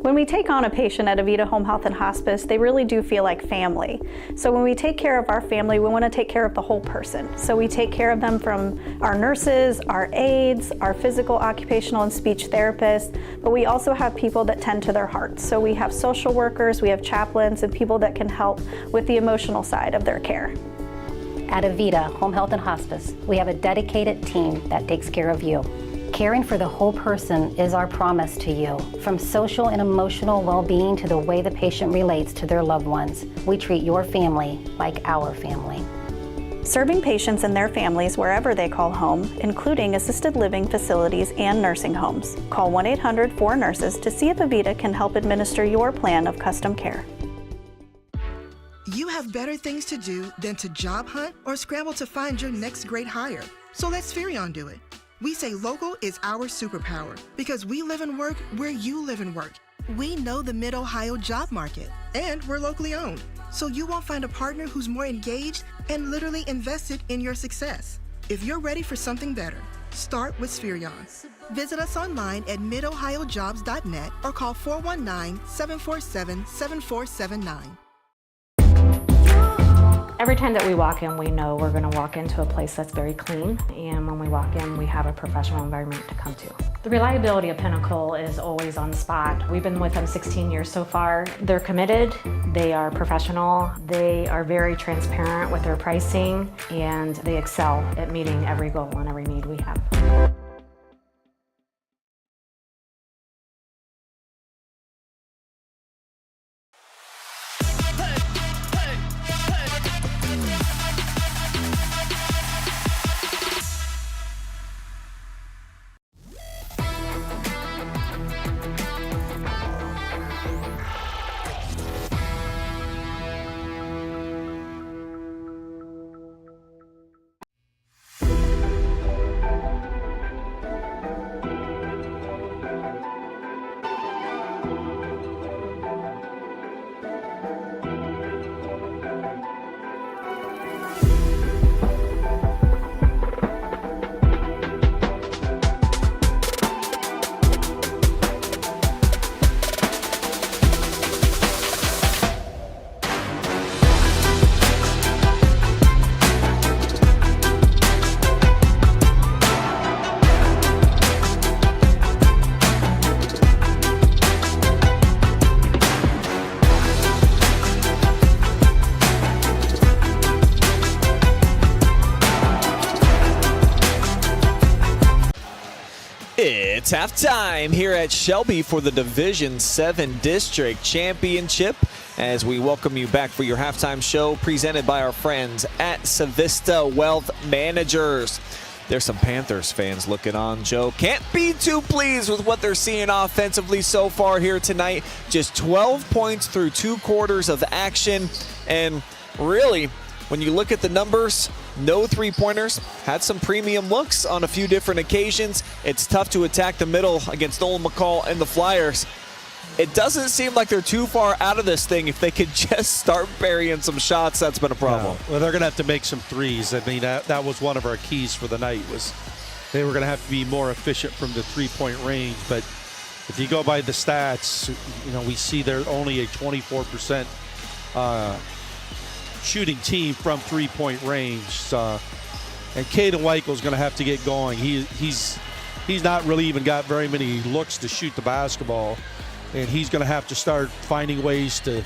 When we take on a patient at Avita Home Health and Hospice, they really do feel like family. So when we take care of our family, we want to take care of the whole person. So we take care of them from our nurses, our aides, our physical, occupational, and speech therapists, but we also have people that tend to their hearts. So we have social workers, we have chaplains, and people that can help with the emotional side of their care. At Avita Home Health and Hospice, we have a dedicated team that takes care of you. Caring for the whole person is our promise to you. From social and emotional well-being to the way the patient relates to their loved ones, we treat your family like our family. Serving patients and their families wherever they call home, including assisted living facilities and nursing homes. Call 1-800-4NURSES to see if Avita can help administer your plan of custom care. You have better things to do than to job hunt or scramble to find your next great hire. So let Spherion do it. We say local is our superpower because we live and work where you live and work. We know the Mid-Ohio job market, and we're locally owned. So you won't find a partner who's more engaged and literally invested in your success. If you're ready for something better, start with Spherion. Visit us online at midohiojobs.net or call 419-747-7479. Every time that we walk in, we know we're going to walk into a place that's very clean, and when we walk in, we have a professional environment to come to. The reliability of Pinnacle is always on the spot. We've been with them 16 years so far. They're committed, they are professional, they are very transparent with their pricing, and they excel at meeting every goal and every need we have. It's halftime here at Shelby for the Division VII District Championship as we welcome you back for your halftime show presented by our friends at Civista Wealth Managers. There's some Panthers fans looking on, Joe. Can't be too pleased with what they're seeing offensively so far here tonight. Just 12 points through 2 quarters of action. And really, when you look at the numbers, no three-pointers, had some premium looks on a few different occasions. It's tough to attack the middle against Nolan McCall and the Flyers. It doesn't seem like they're too far out of this thing. If they could just start burying some shots, that's been a problem. Well, they're going to have to make some threes. I mean, that was one of our keys for the night, was they were going to have to be more efficient from the three-point range. But if you go by the stats, you know, we see they're only a 24% shooting team from three-point range. And Cayden Wikel is going to have to get going. He's not really even got very many looks to shoot the basketball. And he's going to have to start finding ways to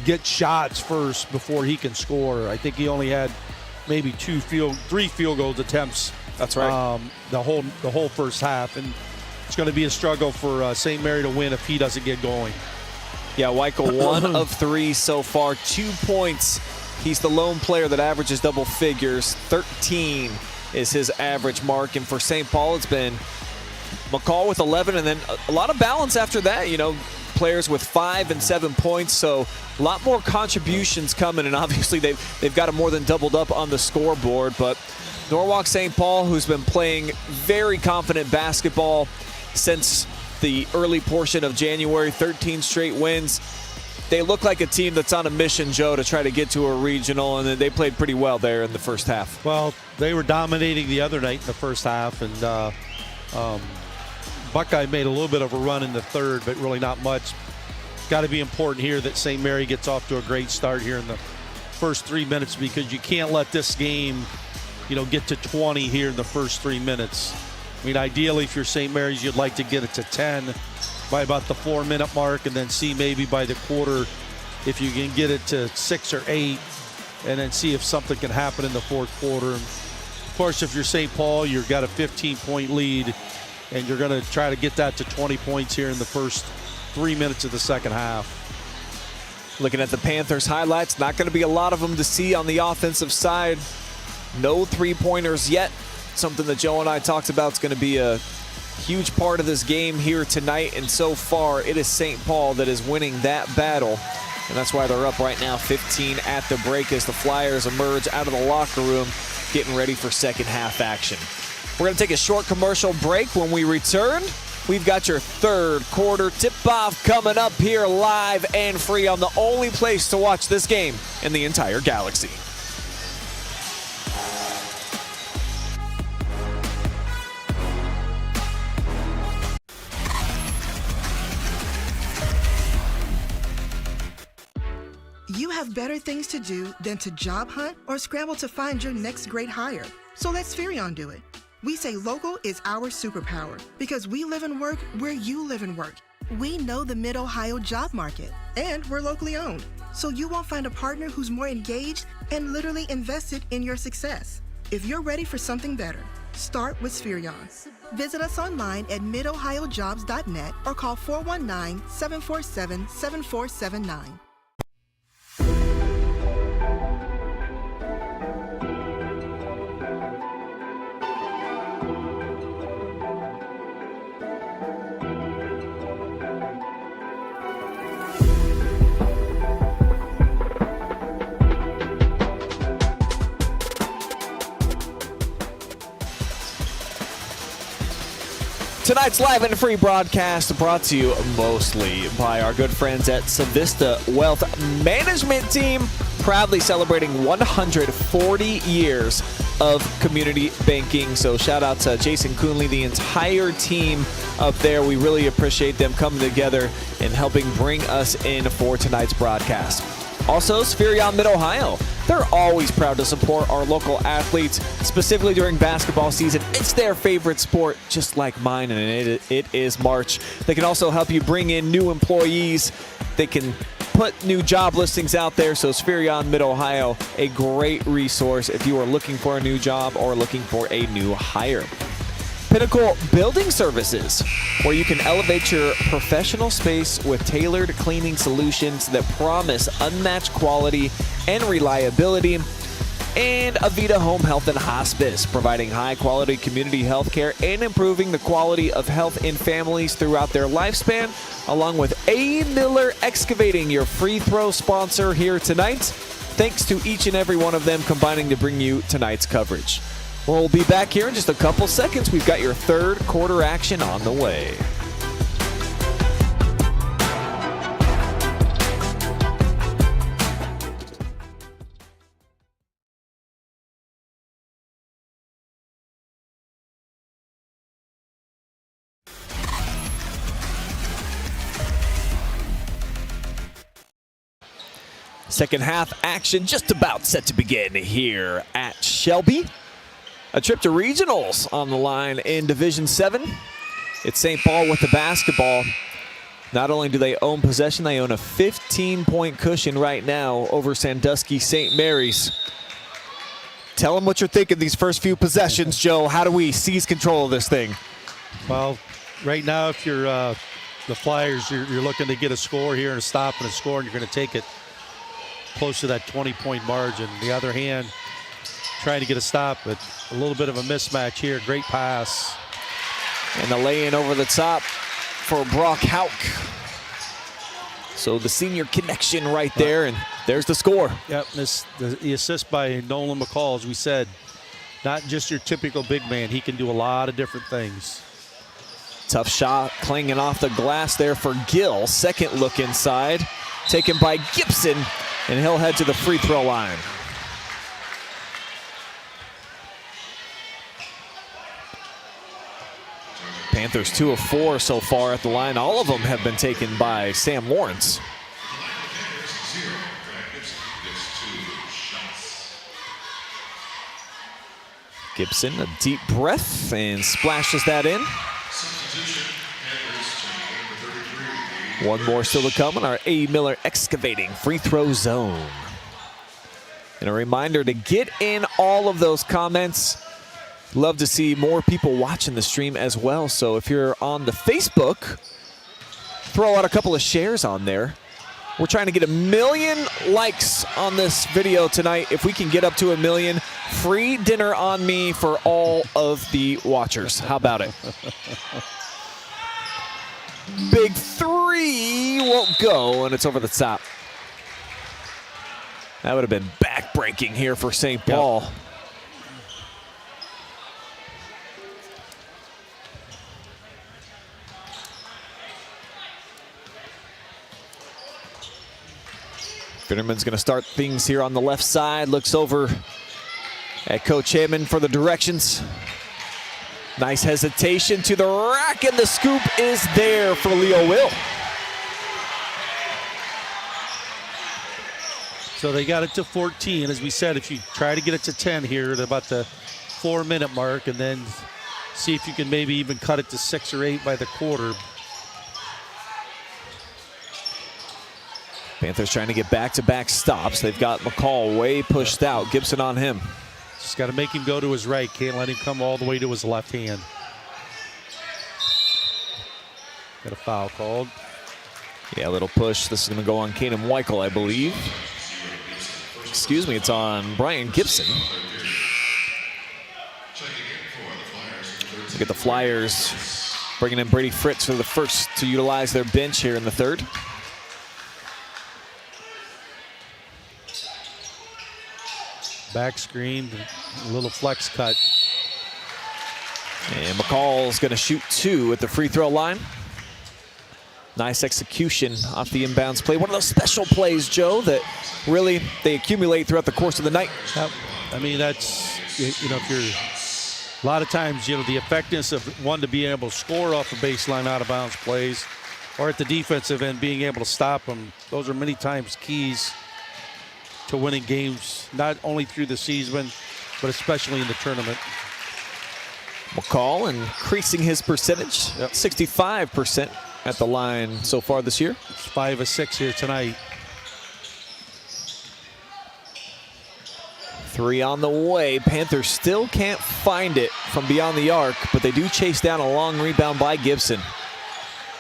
get shots first before he can score. I think he only had maybe 3 field goal attempts. That's right. The whole first half, and it's going to be a struggle for St. Mary to win if he doesn't get going. Yeah, Wikel 1 of 3 so far, 2 points. He's the lone player that averages double figures. 13 is his average mark, and for St. Paul, it's been McCall with 11, and then a lot of balance after that. You know, players with 5 and 7 points, so a lot more contributions coming, and obviously they've got them more than doubled up on the scoreboard. But Norwalk St. Paul, who's been playing very confident basketball since the early portion of January, 13 straight wins. They look like a team that's on a mission, Joe, to try to get to a regional, and they played pretty well there in the first half. Well, they were dominating the other night in the first half, and Buckeye made a little bit of a run in the third, but really not much. Got to be important here that St. Mary gets off to a great start here in the first 3 minutes, because you can't let this game, you know, get to 20 here in the first 3 minutes. I mean, ideally, if you're St. Mary's, you'd like to get it to 10 by about the 4-minute mark, and then see maybe by the quarter if you can get it to 6 or 8, and then see if something can happen in the fourth quarter and course, if you're St. Paul, you've got a 15-point lead, and you're going to try to get that to 20 points here in the first 3 minutes of the second half. Looking at the Panthers highlights, not going to be a lot of them to see on the offensive side. No three-pointers yet. Something that Joe and I talked about is going to be a huge part of this game here tonight, and so far it is St. Paul that is winning that battle, and that's why they're up right now 15 at the break as the Flyers emerge out of the locker room getting ready for second half action. We're going to take a short commercial break. When we return, we've got your third quarter tip-off coming up here live and free on the only place to watch this game in the entire galaxy. You have better things to do than to job hunt or scramble to find your next great hire. So let Spherion do it. We say local is our superpower because we live and work where you live and work. We know the Mid-Ohio job market, and we're locally owned. So you won't find a partner who's more engaged and literally invested in your success. If you're ready for something better, start with Spherion. Visit us online at midohiojobs.net or call 419-747-7479. Tonight's live and free broadcast brought to you mostly by our good friends at Civista Wealth Management Team, proudly celebrating 140 years of community banking. So shout out to Jason Coonley, the entire team up there. We really appreciate them coming together and helping bring us in for tonight's broadcast. Also, Spherion Mid-Ohio. They're always proud to support our local athletes, specifically during basketball season. It's their favorite sport, just like mine, and it is March. They can also help you bring in new employees. They can put new job listings out there. So Spherion Mid-Ohio, a great resource if you are looking for a new job or looking for a new hire. Pinnacle Building Services, where you can elevate your professional space with tailored cleaning solutions that promise unmatched quality and reliability. And Avita Home Health and Hospice, providing high-quality community health care and improving the quality of health in families throughout their lifespan, along with A. Miller Excavating, your free throw sponsor here tonight. Thanks to each and every one of them combining to bring you tonight's coverage. We'll be back here in just a couple seconds. We've got your third quarter action on the way. Second half action just about set to begin here at Shelby. A trip to regionals on the line in Division VII. It's St. Paul with the basketball. Not only do they own possession, they own a 15-point cushion right now over Sandusky St. Mary's. Tell them what you're thinking these first few possessions, Joe. How do we seize control of this thing? Well, right now, if you're the Flyers, you're looking to get a score here and a stop and a score, and you're going to take it close to that 20-point margin. On the other hand, trying to get a stop, but a little bit of a mismatch here. Great pass. And the lay-in over the top for Brock Hauk. So the senior connection right there, and there's the score. Yep, the assist by Nolan McCall, as we said, not just your typical big man. He can do a lot of different things. Tough shot clanging off the glass there for Gill. Second look inside, taken by Gibson, and he'll head to the free throw line. Panthers 2 of 4 so far at the line. All of them have been taken by Sam Lawrence. Gibson, a deep breath, and splashes that in. One more still to come in our A. Miller Excavating free throw zone. And a reminder to get in all of those comments Love to see more people watching the stream as well. So if you're on the Facebook, throw out a couple of shares on there. We're trying to get 1 million likes on this video tonight. If we can get up to 1 million, free dinner on me for all of the watchers. How about it? Big three won't go, and it's over the top. That would have been back-breaking here for St. Paul. Yep. Finnerman's going to start things here on the left side. Looks over at Coach Hammond for the directions. Nice hesitation to the rack, and the scoop is there for Leo Will. So they got it to 14. As we said, if you try to get it to 10 here at about the 4-minute mark, and then see if you can maybe even cut it to 6 or 8 by the quarter. Panthers trying to get back-to-back stops. They've got McCall way pushed out. Gibson on him. Just got to make him go to his right. Can't let him come all the way to his left hand. Got a foul called. Yeah, a little push. This is going to go on Cayden Wikel, I believe. Excuse me, it's on Brian Gibson. Look at the Flyers bringing in Brady Fritz for the first to utilize their bench here in the third. Back screen, a little flex cut. And McCall's going to shoot 2 at the free throw line. Nice execution off the inbounds play. One of those special plays, Joe, that really they accumulate throughout the course of the night. Yep. I mean, that's, you know, if you're, a lot of times, you know, the effectiveness of one to be able to score off a baseline out of bounds plays, or at the defensive end being able to stop them, those are many times keys to winning games, not only through the season, but especially in the tournament. McCall increasing his percentage, 65% at the line so far this year. It's 5 of 6 here tonight. 3 on the way. Panthers still can't find it from beyond the arc, but they do chase down a long rebound by Gibson.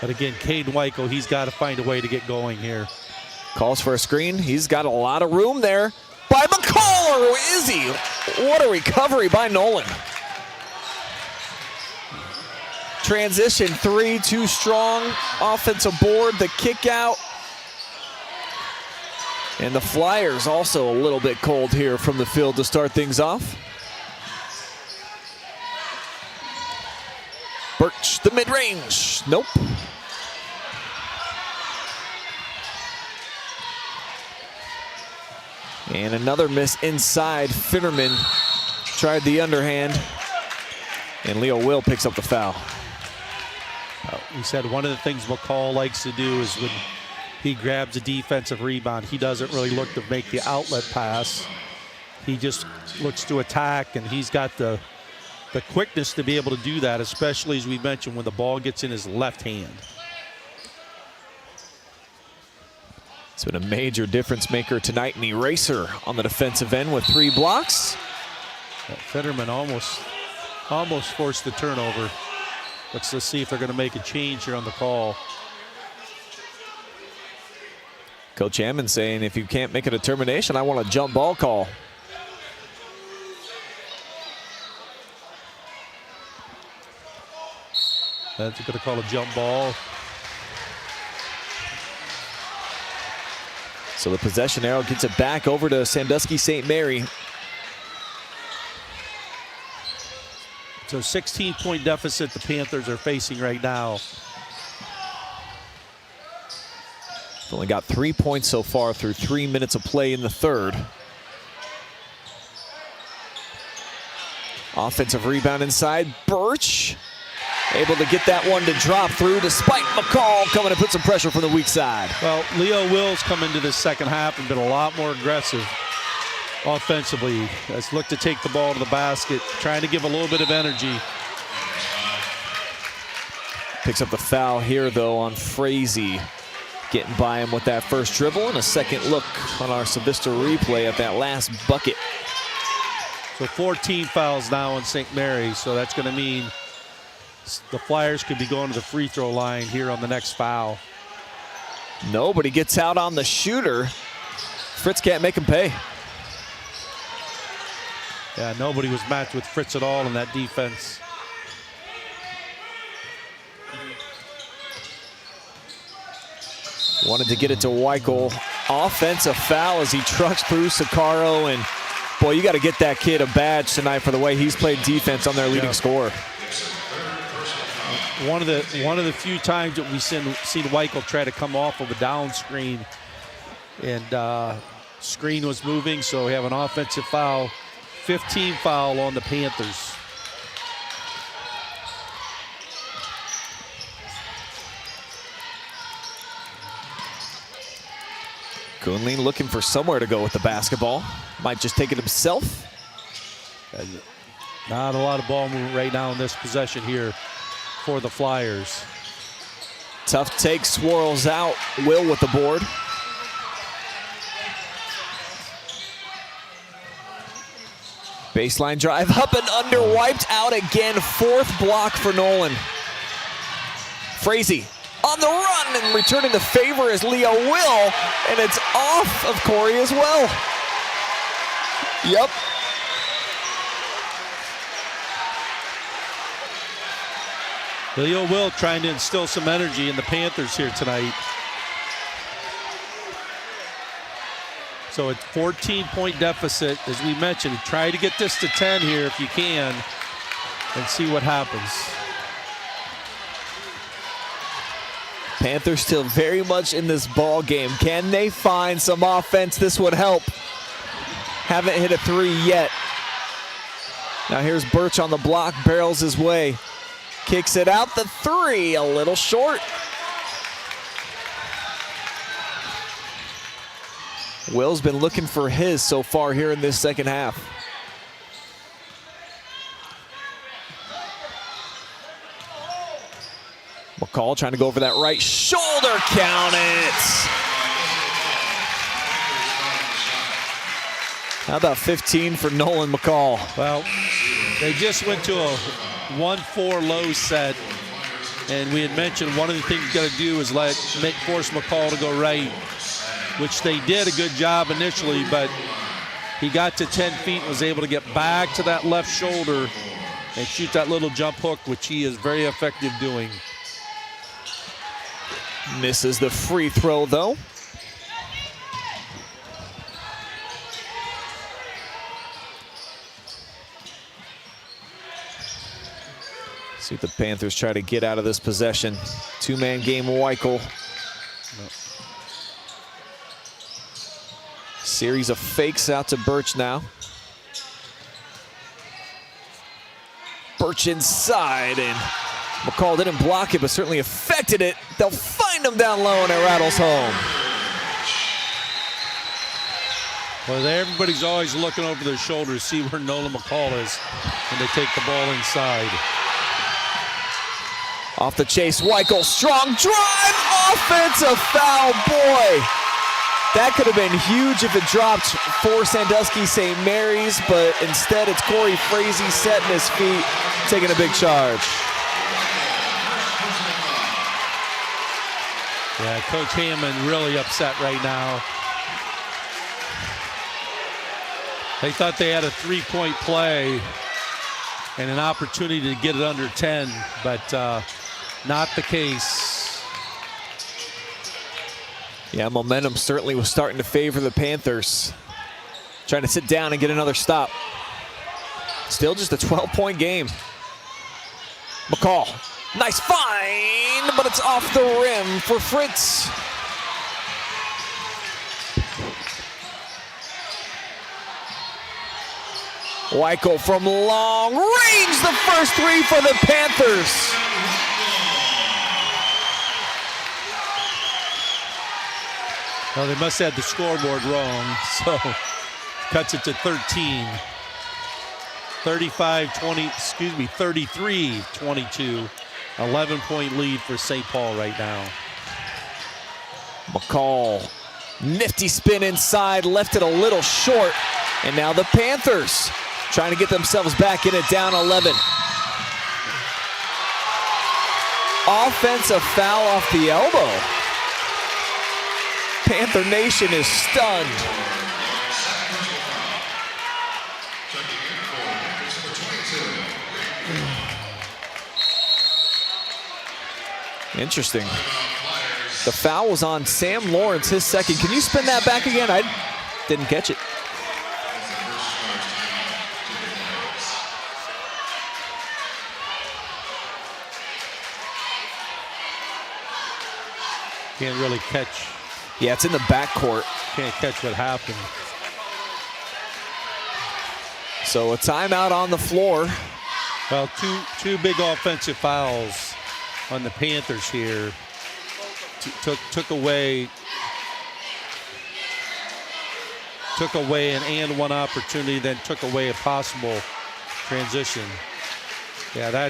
But again, Cayden Wikel, he's got to find a way to get going here. Calls for a screen. He's got a lot of room there by McCall, or is he? What a recovery by Nolan. Transition 3, too strong. Offensive board, the kick out. And the Flyers also a little bit cold here from the field to start things off. Birch, the mid-range. Nope. And another miss inside. Finnerman tried the underhand. And Leo Will picks up the foul. We said one of the things McCall likes to do is when he grabs a defensive rebound, he doesn't really look to make the outlet pass. He just looks to attack, and he's got the quickness to be able to do that, especially as we mentioned when the ball gets in his left hand. It's been a major difference maker tonight, an eraser on the defensive end with 3 blocks. Finnerman almost forced the turnover. Let's see if they're going to make a change here on the call. Coach Hammond saying if you can't make a determination, I want a jump ball call. That's going to call a jump ball. So the possession arrow gets it back over to Sandusky St. Mary. So 16-point deficit the Panthers are facing right now. Only got 3 points so far through 3 minutes of play in the third. Offensive rebound inside. Birch able to get that one to drop through despite McCall coming to put some pressure from the weak side. Well, Leo Will's come into this second half and been a lot more aggressive offensively. Has looked to take the ball to the basket, trying to give a little bit of energy. Picks up the foul here, though, on Frazee. Getting by him with that first dribble, and a second look on our Spherion replay at that last bucket. So 14 fouls now on St. Mary's, so that's going to mean the Flyers could be going to the free throw line here on the next foul. Nobody gets out on the shooter. Fritz can't make him pay. Yeah, nobody was matched with Fritz at all in that defense. Wanted to get it to Wikel. Offensive foul as he trucks through Sakaro, and boy, you got to get that kid a badge tonight for the way he's played defense on their leading scorer. One of the few times that we've seen Wikel try to come off of a down screen, and screen was moving, so we have an offensive foul. 15 foul on the Panthers. Kuhnlein looking for somewhere to go with the basketball. Might just take it himself. Not a lot of ball movement right now in this possession here for the Flyers. Tough take, swirls out. Will with the board. Baseline drive up and under, wiped out again. Fourth block for Nolan. Frazee on the run and returning the favor is Leo Will, and it's off of Corey as well. Yep. Leo Will trying to instill some energy in the Panthers here tonight. So it's 14-point deficit, as we mentioned. Try to get this to 10 here if you can and see what happens. Panthers still very much in this ball game. Can they find some offense? This would help. Haven't hit a three yet. Now here's Birch on the block, barrels his way. Kicks it out, the three, a little short. Will's been looking for his so far here in this second half. McCall trying to go over that right shoulder, count it. How about 15 for Nolan McCall? Well, they just went to a 1-4 low set, and we had mentioned one of the things you got to do is force McCall to go right, which they did a good job initially, but he got to 10 feet and was able to get back to that left shoulder and shoot that little jump hook, which he is very effective doing. Misses the free throw, though. See what the Panthers try to get out of this possession. Two-man game, Wikel. Series of fakes out to Birch now. Birch inside, and McCall didn't block it, but certainly affected it. They'll find him down low, and it rattles home. Well, everybody's always looking over their shoulder to see where Nolan McCall is when they take the ball inside. Off the chase, Wikel, strong drive, offensive foul, boy. That could have been huge if it dropped for Sandusky St. Mary's, but instead it's Corey Frazee setting his feet, taking a big charge. Yeah, Coach Hammond really upset right now. They thought they had a three-point play and an opportunity to get it under 10, but not the case. Yeah, momentum certainly was starting to favor the Panthers. Trying to sit down and get another stop. Still just a 12-point game. McCall, nice find, but it's off the rim for Fritz. Wikel from long range, the first three for the Panthers. Well, they must have the scoreboard wrong, so cuts it to 13. 33-22. 11-point lead for St. Paul right now. McCall, nifty spin inside, left it a little short. And now the Panthers trying to get themselves back in it, down 11. Offensive foul off the elbow. Panther Nation is stunned. Interesting. The foul was on Sam Lawrence, his second. Can you spin that back again? I didn't catch it. Can't really catch. Yeah, it's in the backcourt. Can't catch what happened. So a timeout on the floor. Well, two big offensive fouls on the Panthers here. Took away an and one opportunity, then took away a possible transition. Yeah,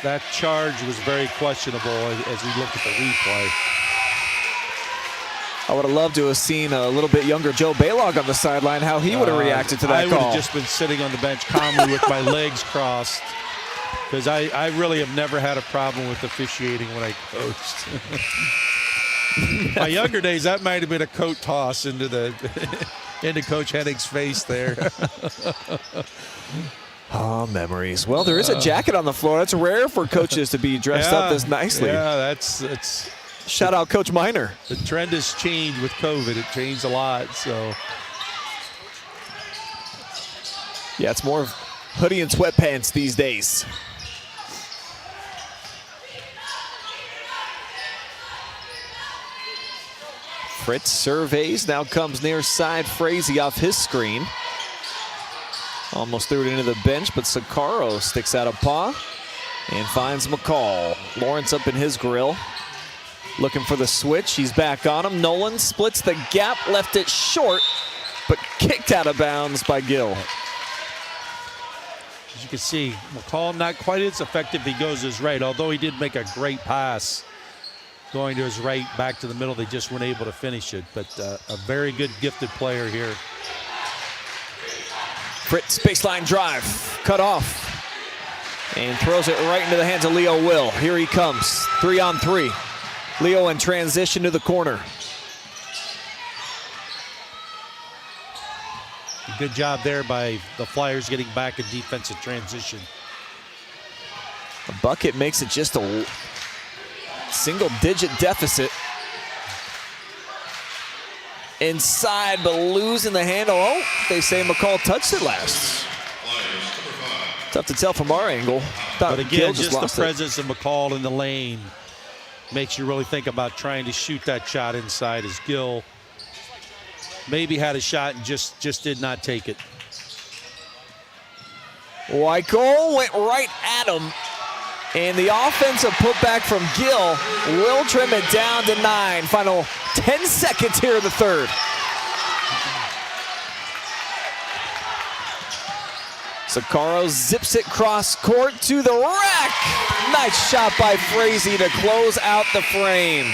that charge was very questionable as we look at the replay. I would have loved to have seen a little bit younger Joe Balogh on the sideline, how he would have reacted to that I call. would have just been sitting on the bench calmly with my legs crossed, because I really have never had a problem with officiating when I coached. My younger days, that might have been a coat toss into Coach Hennig's face there. Oh, memories. Well, there is a jacket on the floor. That's rare for coaches to be dressed up this nicely. Yeah, that's. Shout out Coach Miner. The trend has changed with COVID. It changed a lot, so. Yeah, it's more of hoodie and sweatpants these days. Fritz surveys, now comes near side. Frazee off his screen. Almost threw it into the bench, but Sakaro sticks out a paw and finds McCall. Lawrence up in his grill, looking for the switch. He's back on him. Nolan splits the gap, left it short, but kicked out of bounds by Gill. As you can see, McCall not quite as effective. He goes to his right, although he did make a great pass going to his right, back to the middle. They just weren't able to finish it, but a very good, gifted player here. Fritz, baseline drive, cut off, and throws it right into the hands of Leo Will. Here he comes, 3-on-3. Leo in transition to the corner. Good job there by the Flyers getting back in defensive transition. A bucket makes it just a single-digit deficit. Inside, but losing the handle. Oh, they say McCall touched it last. Tough to tell from our angle. But again, just the presence of McCall in the lane makes you really think about trying to shoot that shot inside, as Gill maybe had a shot and just did not take it. Wikel went right at him. And the offensive putback from Gill will trim it down to 9. Final 10 seconds here in the third. Sakaro zips it cross court to the rack. Nice shot by Frazee to close out the frame.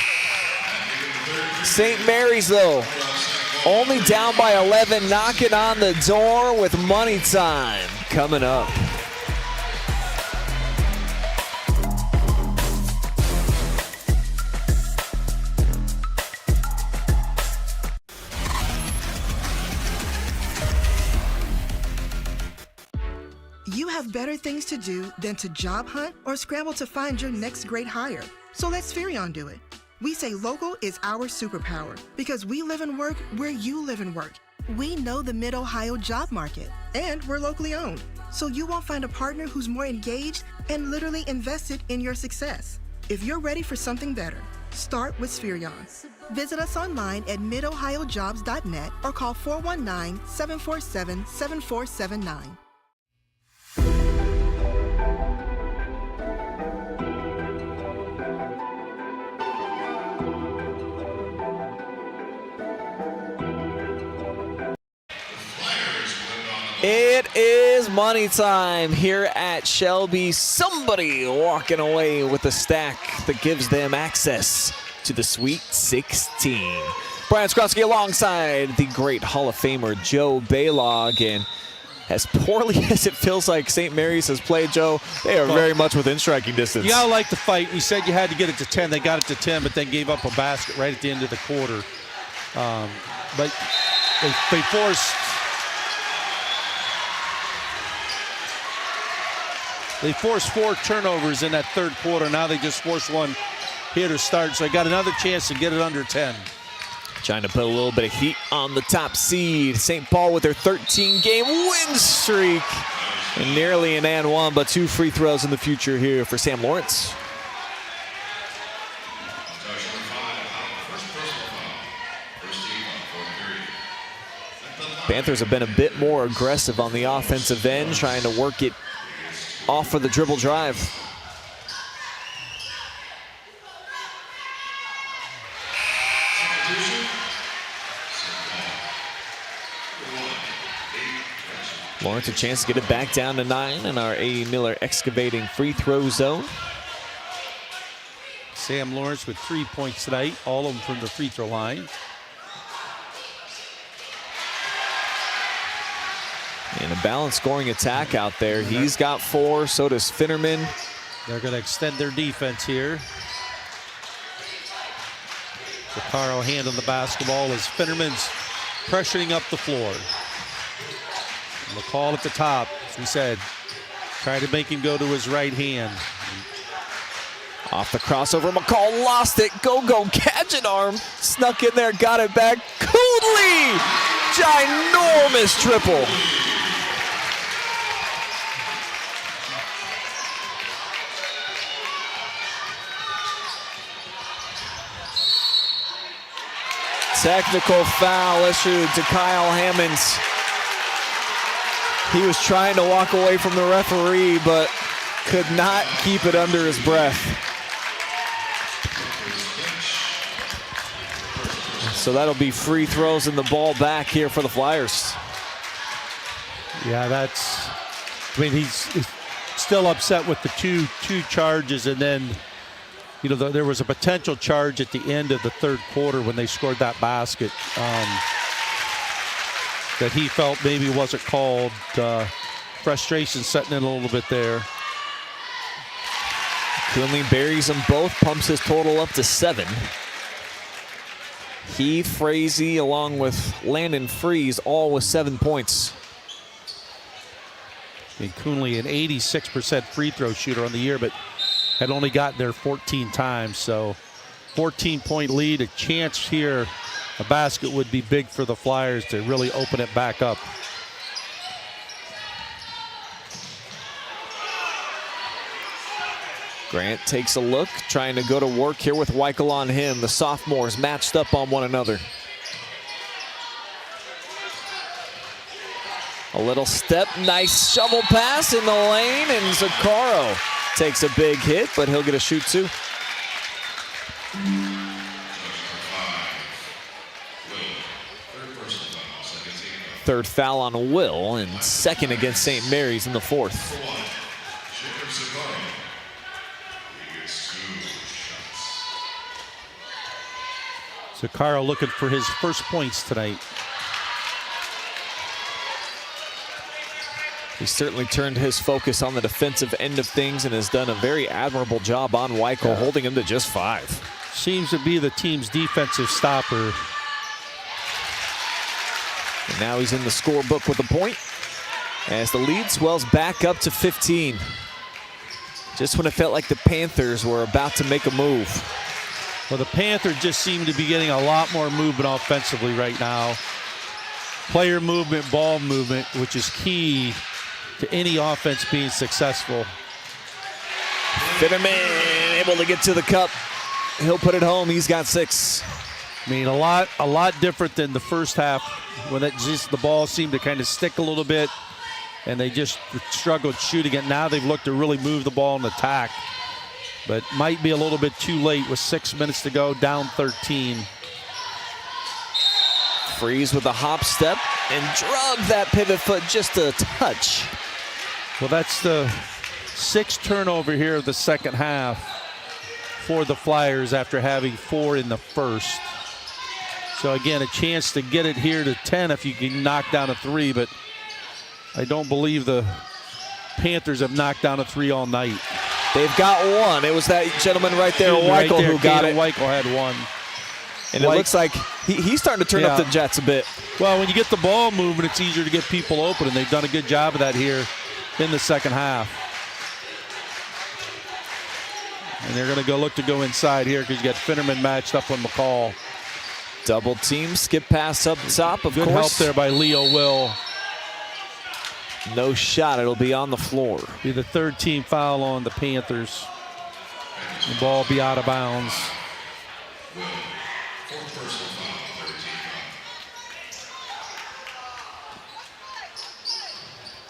St. Mary's, though, only down by 11, knocking on the door with money time coming up. You have better things to do than to job hunt or scramble to find your next great hire. So let Spherion do it. We say local is our superpower because we live and work where you live and work. We know the Mid-Ohio job market, and we're locally owned. So you won't find a partner who's more engaged and literally invested in your success. If you're ready for something better, start with Spherion. Visit us online at midohiojobs.net or call 419-747-7479. It is money time here at Shelby. Somebody walking away with a stack that gives them access to the Sweet 16. Brian Skowronski alongside the great Hall of Famer Joe Balogh. And as poorly as it feels like St. Mary's has played, Joe, they are very much within striking distance. You gotta like the fight. We said you had to get it to 10. They got it to 10, but then gave up a basket right at the end of the quarter. But they forced 4 turnovers in that third quarter. Now they just forced 1 here to start. So they got another chance to get it under 10. Trying to put a little bit of heat on the top seed. St. Paul with their 13-game win streak. And nearly an and one, but 2 free throws in the future here for Sam Lawrence. Panthers have been a bit more aggressive on the offensive end, trying to work it off for the dribble drive. Lawrence a chance to get it back down to 9 in our A. Miller Excavating free throw zone. Sam Lawrence with 3 points tonight, all of them from the free throw line. And a balanced scoring attack out there. He's got 4, so does Finnerman. They're going to extend their defense here. Zakaro handling the basketball as Finnerman's pressuring up the floor. McCall at the top, as we said, trying to make him go to his right hand. Off the crossover, McCall lost it. Go gadget arm, snuck in there, got it back. Cooley, ginormous triple. Technical foul issued to Kyle Hammonds. He was trying to walk away from the referee, but could not keep it under his breath. So that'll be free throws and the ball back here for the Flyers. Yeah, he's still upset with the two charges, and then, you know, there was a potential charge at the end of the third quarter when they scored that basket that he felt maybe wasn't called. Frustration setting in a little bit there. Coonley buries them both, pumps his total up to 7. He, Frazee, along with Landon Freeze, all with 7 points. And Coonley, an 86% free throw shooter on the year, but had only gotten there 14 times. So 14-point lead, a chance here. A basket would be big for the Flyers to really open it back up. Grant takes a look, trying to go to work here with Wikel on him. The sophomores matched up on one another. A little step, nice shovel pass in the lane, and Zakaro takes a big hit, but he'll get a shoot too. Third foul on Will, and second against St. Mary's in the fourth. Zakaro looking for his first points tonight. He certainly turned his focus on the defensive end of things and has done a very admirable job on Wikel, holding him to just 5. Seems to be the team's defensive stopper. And now he's in the scorebook with a point as the lead swells back up to 15. Just when it felt like the Panthers were about to make a move. Well, the Panthers just seem to be getting a lot more movement offensively right now. Player movement, ball movement, which is key to any offense being successful. Finnerman able to get to the cup. He'll put it home. He's got 6. I mean, a lot different than the first half when the ball seemed to kind of stick a little bit and they just struggled shooting it. Now they've looked to really move the ball and attack, but might be a little bit too late with 6 minutes to go, down 13. Freeze with a hop step and drug that pivot foot just a touch. Well, that's the 6th turnover here of the second half for the Flyers after having 4 in the first. So again, a chance to get it here to 10 if you can knock down a 3, but I don't believe the Panthers have knocked down a 3 all night. They've got one. It was that gentleman right there, Wikel, who got it. Wikel had one. And it looks like he's starting to turn up the Jets a bit. Well, when you get the ball moving, it's easier to get people open, and they've done a good job of that here in the second half. And they're going to look to go inside here because you got Finnerman matched up with McCall. Double team, skip pass up top, of Good help there by Leo Will. No shot, it'll be on the floor. Be the third team foul on the Panthers. The ball will be out of bounds.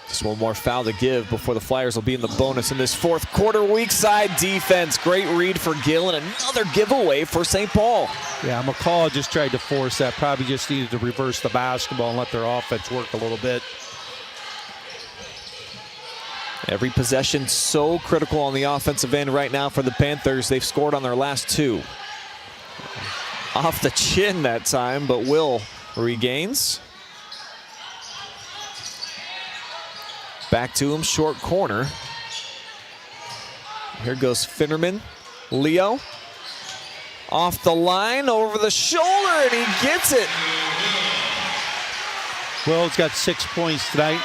Just one more foul to give before the Flyers will be in the bonus in this fourth quarter. Weak side defense. Great read for Gill and another giveaway for St. Paul. Yeah, McCall just tried to force that. Probably just needed to reverse the basketball and let their offense work a little bit. Every possession so critical on the offensive end right now for the Panthers. They've scored on their last 2. Off the chin that time, but Will regains. Back to him, short corner. Here goes Finnerman. Leo. Off the line, over the shoulder, and he gets it. Will's got 6 points tonight.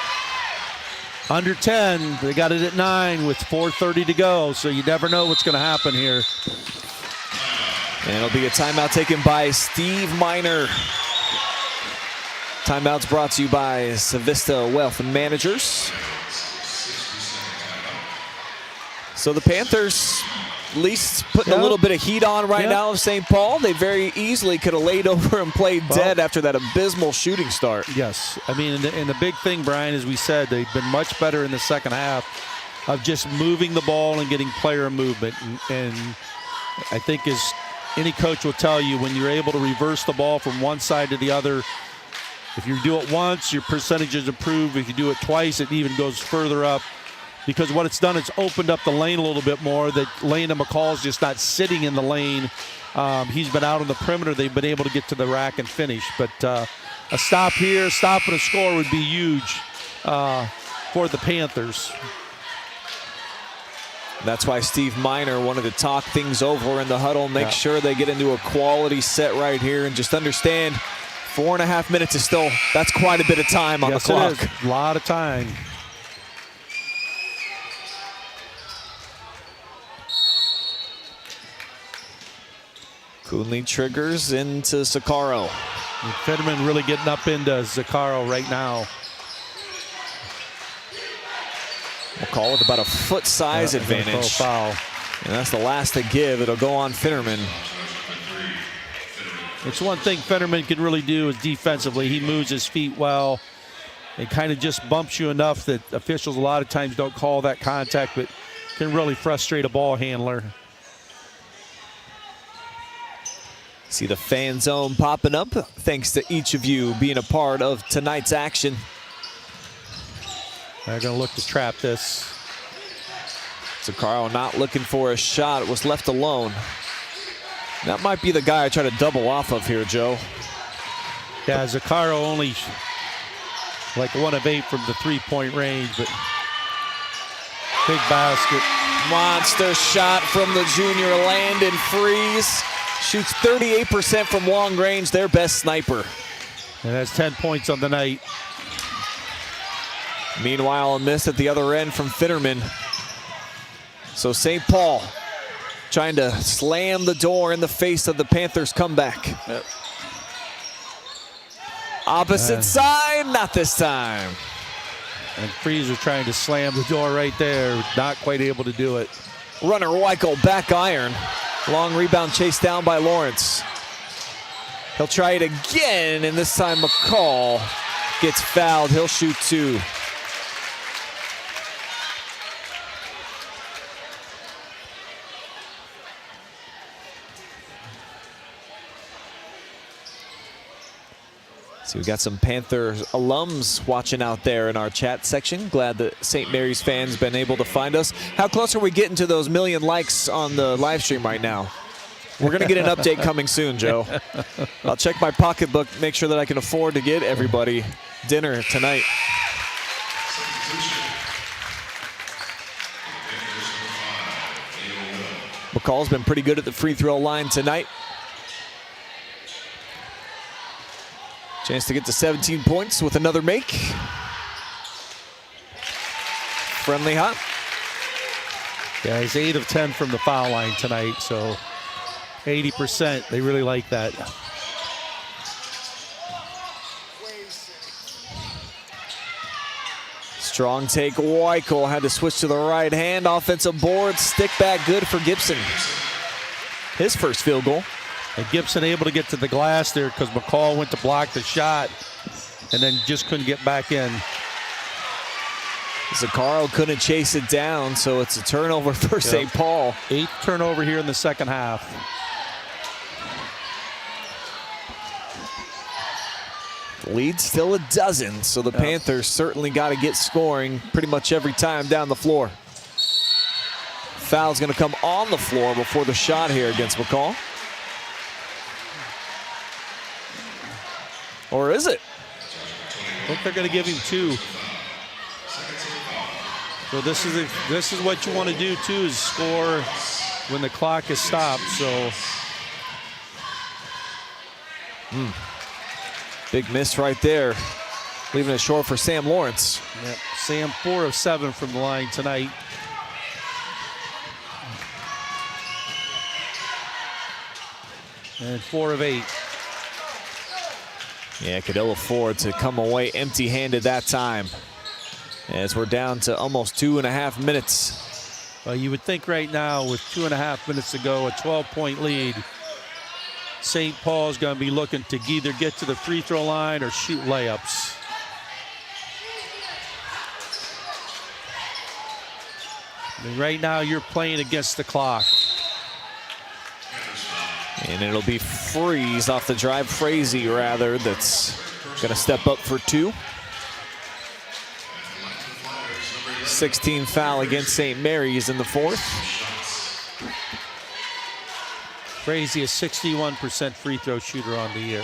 Under 10, they got it at 9 with 4:30 to go, so you never know what's going to happen here. And it'll be a timeout taken by Steve Miner. Timeouts brought to you by Civista Wealth Managers. So the Panthers at least putting a little bit of heat on right now of St. Paul. They very easily could have laid over and played dead after that abysmal shooting start. Yes, I mean, and the big thing, Brian, as we said, they've been much better in the second half of just moving the ball and getting player movement. And I think as any coach will tell you, when you're able to reverse the ball from one side to the other, if you do it once, your percentages improve. If you do it twice, it even goes further up. Because what it's done, it's opened up the lane a little bit more. That Lane and McCall's just not sitting in the lane. He's been out on the perimeter. They've been able to get to the rack and finish. But a stop here, stop and a score would be huge for the Panthers. That's why Steve Miner wanted to talk things over in the huddle, make sure they get into a quality set right here, and just understand 4.5 minutes is still, that's quite a bit of time on the clock. It is. A lot of time. Coonley triggers into Sakaro. And Finnerman really getting up into Sakaro right now. McCall with about a foot size advantage. Foul. And that's the last to give. It'll go on Finnerman. It's one thing Finnerman can really do is defensively. He moves his feet well. It kind of just bumps you enough that officials a lot of times don't call that contact, but can really frustrate a ball handler. See the fan zone popping up. Thanks to each of you being a part of tonight's action. They're going to look to trap this. Sakaro not looking for a shot. It was left alone. That might be the guy I try to double off of here, Joe. Yeah, Sakaro only like 1 of 8 from the three-point range, but big basket. Monster shot from the junior Landon Freeze. Shoots 38% from long range, their best sniper. And that's 10 points on the night. Meanwhile, a miss at the other end from Finnerman. So St. Paul trying to slam the door in the face of the Panthers comeback. Yep. Opposite side, not this time. And Freeze was trying to slam the door right there, not quite able to do it. Runner Wikel back iron. Long rebound chased down by Lawrence. He'll try it again, and this time McCall gets fouled. He'll shoot 2. So we got some Panthers alums watching out there in our chat section. Glad that St. Mary's fans been able to find us. How close are we getting to those 1 million likes on the live stream right now? We're going to get an update coming soon, Joe. I'll check my pocketbook, make sure that I can afford to get everybody dinner tonight. McCall's been pretty good at the free throw line tonight. Chance to get to 17 points with another make. Friendly hot. Yeah, he's 8 of 10 from the foul line tonight, so 80%. They really like that. Strong take. Wikel had to switch to the right hand. Offensive board. Stick back good for Gibson. His first field goal. And Gibson able to get to the glass there because McCall went to block the shot and then just couldn't get back in. Zaccaro couldn't chase it down, so it's a turnover for St. Paul. 8th turnover here in the second half. Lead still a dozen, so the Panthers certainly got to get scoring pretty much every time down the floor. Foul's going to come on the floor before the shot here against McCall. Or is it? I think they're going to give him 2. So this is what you want to do too, is score when the clock is stopped. So big miss right there, leaving it short for Sam Lawrence. yep. Sam 4 of 7 from the line tonight. And 4 of 8. Yeah, could ill afford to come away empty-handed that time, as we're down to almost 2.5 minutes. Well, you would think right now with 2.5 minutes to go, a 12-point lead, St. Paul's going to be looking to either get to the free throw line or shoot layups. I mean, right now you're playing against the clock. And it'll be Freeze off the drive, Frazee rather, that's going to step up for 2. 16 foul against St. Mary's in the 4th. Frazee, a 61% free throw shooter on the year.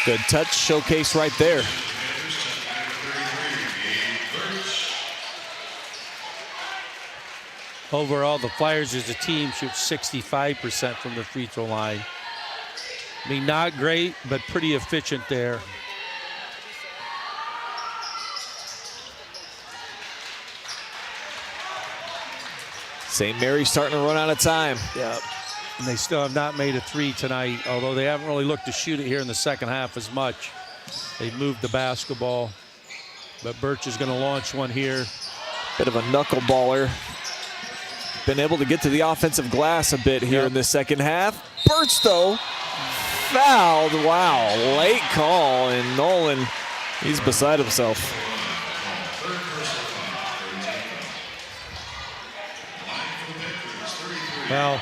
Good touch, showcase right there. Overall, the Flyers as a team shoot 65% from the free throw line. I mean, not great, but pretty efficient there. St. Mary's starting to run out of time. Yeah. And they still have not made a 3 tonight, although they haven't really looked to shoot it here in the second half as much. They moved the basketball, but Birch is going to launch one here. Bit of a knuckleballer. Been able to get to the offensive glass a bit here in the second half. Birch, though, fouled. Wow, late call, and Nolan, he's beside himself. Well,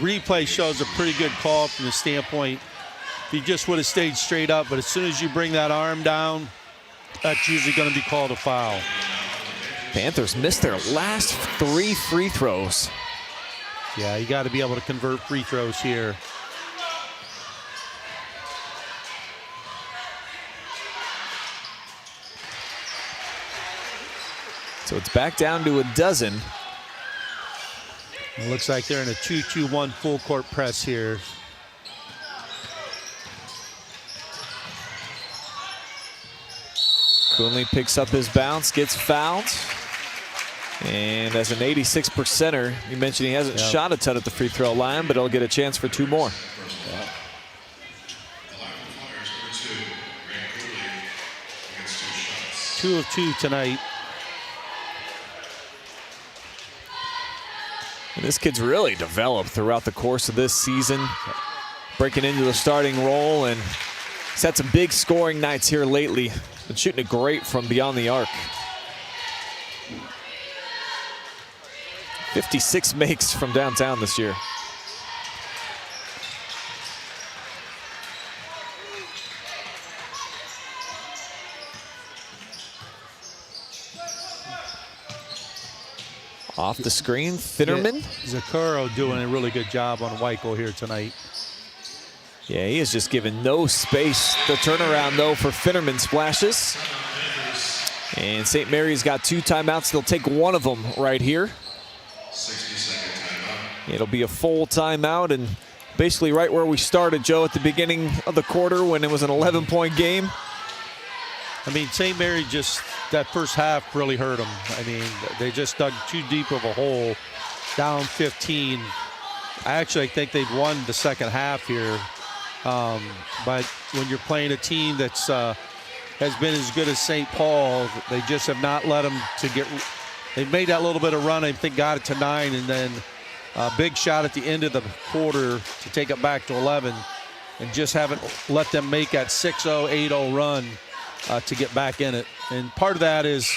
replay shows a pretty good call from the standpoint. If he just would have stayed straight up, but as soon as you bring that arm down, that's usually going to be called a foul. Panthers missed their last 3 free throws. Yeah, you got to be able to convert free throws here. So it's back down to a dozen. It looks like they're in a 2-2-1 full court press here. Coonley picks up his bounce, gets fouled. And as an 86%er, you mentioned he hasn't shot a ton at the free throw line, but he'll get a chance for 2 more. Yeah. 2 of 2 tonight. And this kid's really developed throughout the course of this season, breaking into the starting role, and he's had some big scoring nights here lately. Been shooting it great from beyond the arc. 56 makes from downtown this year. Off the screen, Finnerman. Zakuro doing a really good job on Wikel here tonight. Yeah, he is just given no space. The turnaround, though, for Finnerman splashes. And St. Mary's got 2 timeouts. They'll take one of them right here. It'll be a full timeout, and basically right where we started, Joe, at the beginning of the quarter when it was an 11-point game. I mean, St. Mary just, that first half really hurt them. I mean, they just dug too deep of a hole, down 15. I think they've won the second half here. But when you're playing a team that's has been as good as St. Paul, they just have not let them to get. They've made that little bit of run. I think got it to 9, and then a big shot at the end of the quarter to take it back to 11, and just haven't let them make that 6-0, 8-0 run to get back in it. And part of that is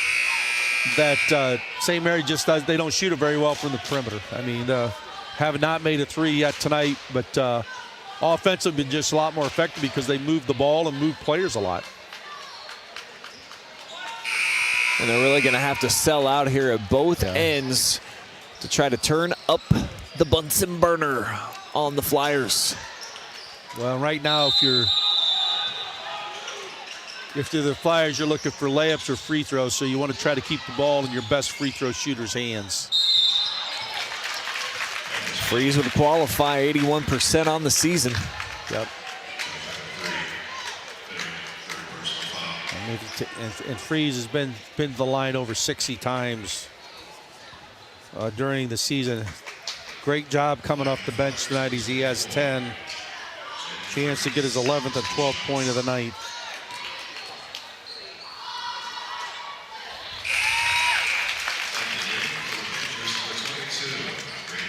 that St. Mary just does. They don't shoot it very well from the perimeter. I mean, have not made a 3 yet tonight, but offensively been just a lot more effective because they move the ball and move players a lot. And they're really going to have to sell out here at both ends to try to turn up the Bunsen burner on the Flyers. Well, right now, if you're the Flyers, you're looking for layups or free throws, so you want to try to keep the ball in your best free throw shooter's hands. Freeze would qualify 81% on the season. Yep. And Freeze has been to the line over 60 times during the season. Great job coming off the bench tonight. He has 10. Chance to get his 11th and 12th point of the night.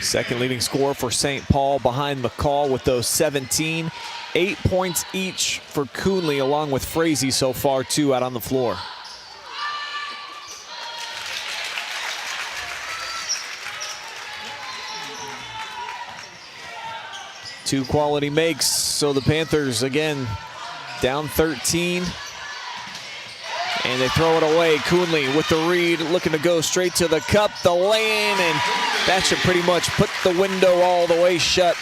Second leading scorer for St. Paul behind McCall with those 17. 8 points each for Coonley, along with Frazee so far, 2 out on the floor. Two quality makes, so the Panthers again down 13. And they throw it away. Coonley with the read, looking to go straight to the cup, the lane, and that should pretty much put the window all the way shut.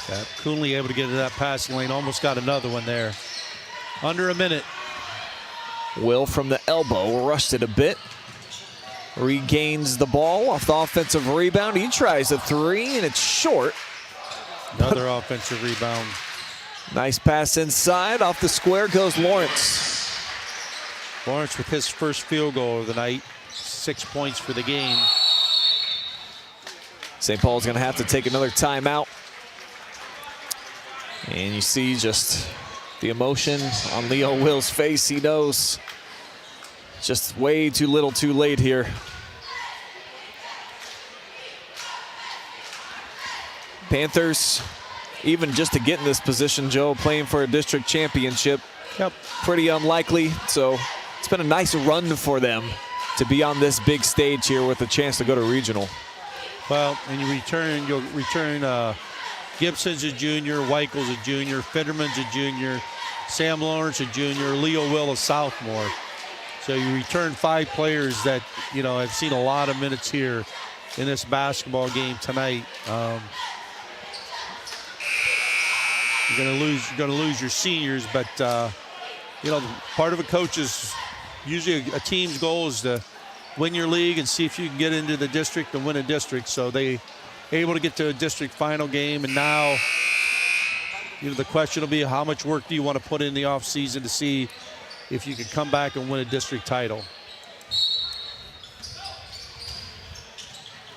Yeah, Coonley able to get into that passing lane, almost got another one there. Under a minute. Will from the elbow, rushed it a bit. Regains the ball off the offensive rebound. He tries a 3, and it's short. Another offensive rebound. Nice pass inside. Off the square goes Lawrence. Lawrence with his first field goal of the night. 6 points for the game. St. Paul's going to have to take another timeout. And you see just the emotion on Leo Will's face. He knows just way too little too late here. Panthers, even just to get in this position, Joe, playing for a district championship, pretty unlikely. So it's been a nice run for them to be on this big stage here with a chance to go to regional. Well, and you'll return Gibson's a junior, Wikel's a junior, Fitterman's a junior, Sam Lawrence a junior, Leo Will a sophomore. So you return 5 players that, you know, have seen a lot of minutes here in this basketball game tonight. You're gonna lose your seniors, but you know, part of a coach's, usually a team's goal is to win your league and see if you can get into the district and win a district. So they able to get to a district final game, and now, you know, the question will be how much work do you want to put in the offseason to see if you can come back and win a district title.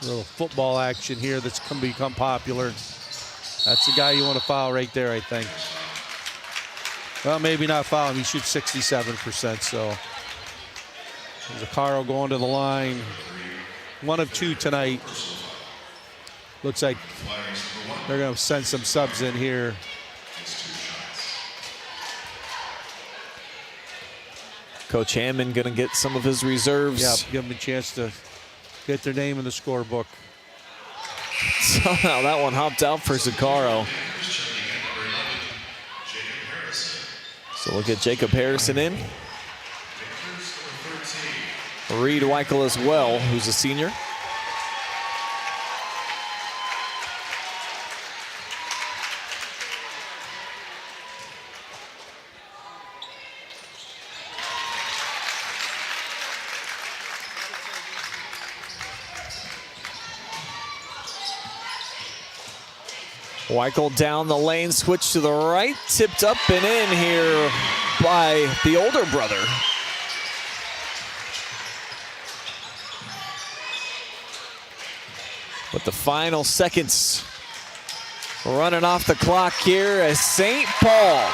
A little football action here that's going to become popular. That's the guy you want to foul right there, I think. Well, maybe not foul him. He shoots 67%, so. There's a Caro going to the line. 1 of 2 tonight. Looks like they're going to send some subs in here. Coach Hammond going to get some of his reserves. Yeah, give them a chance to get their name in the scorebook. Somehow that one hopped out for Zaccaro. So we'll get Jacob Harrison in. Reed Wikel as well, who's a senior. Wikel down the lane, switch to the right, tipped up and in here by the older brother. But the final seconds running off the clock here as St. Paul,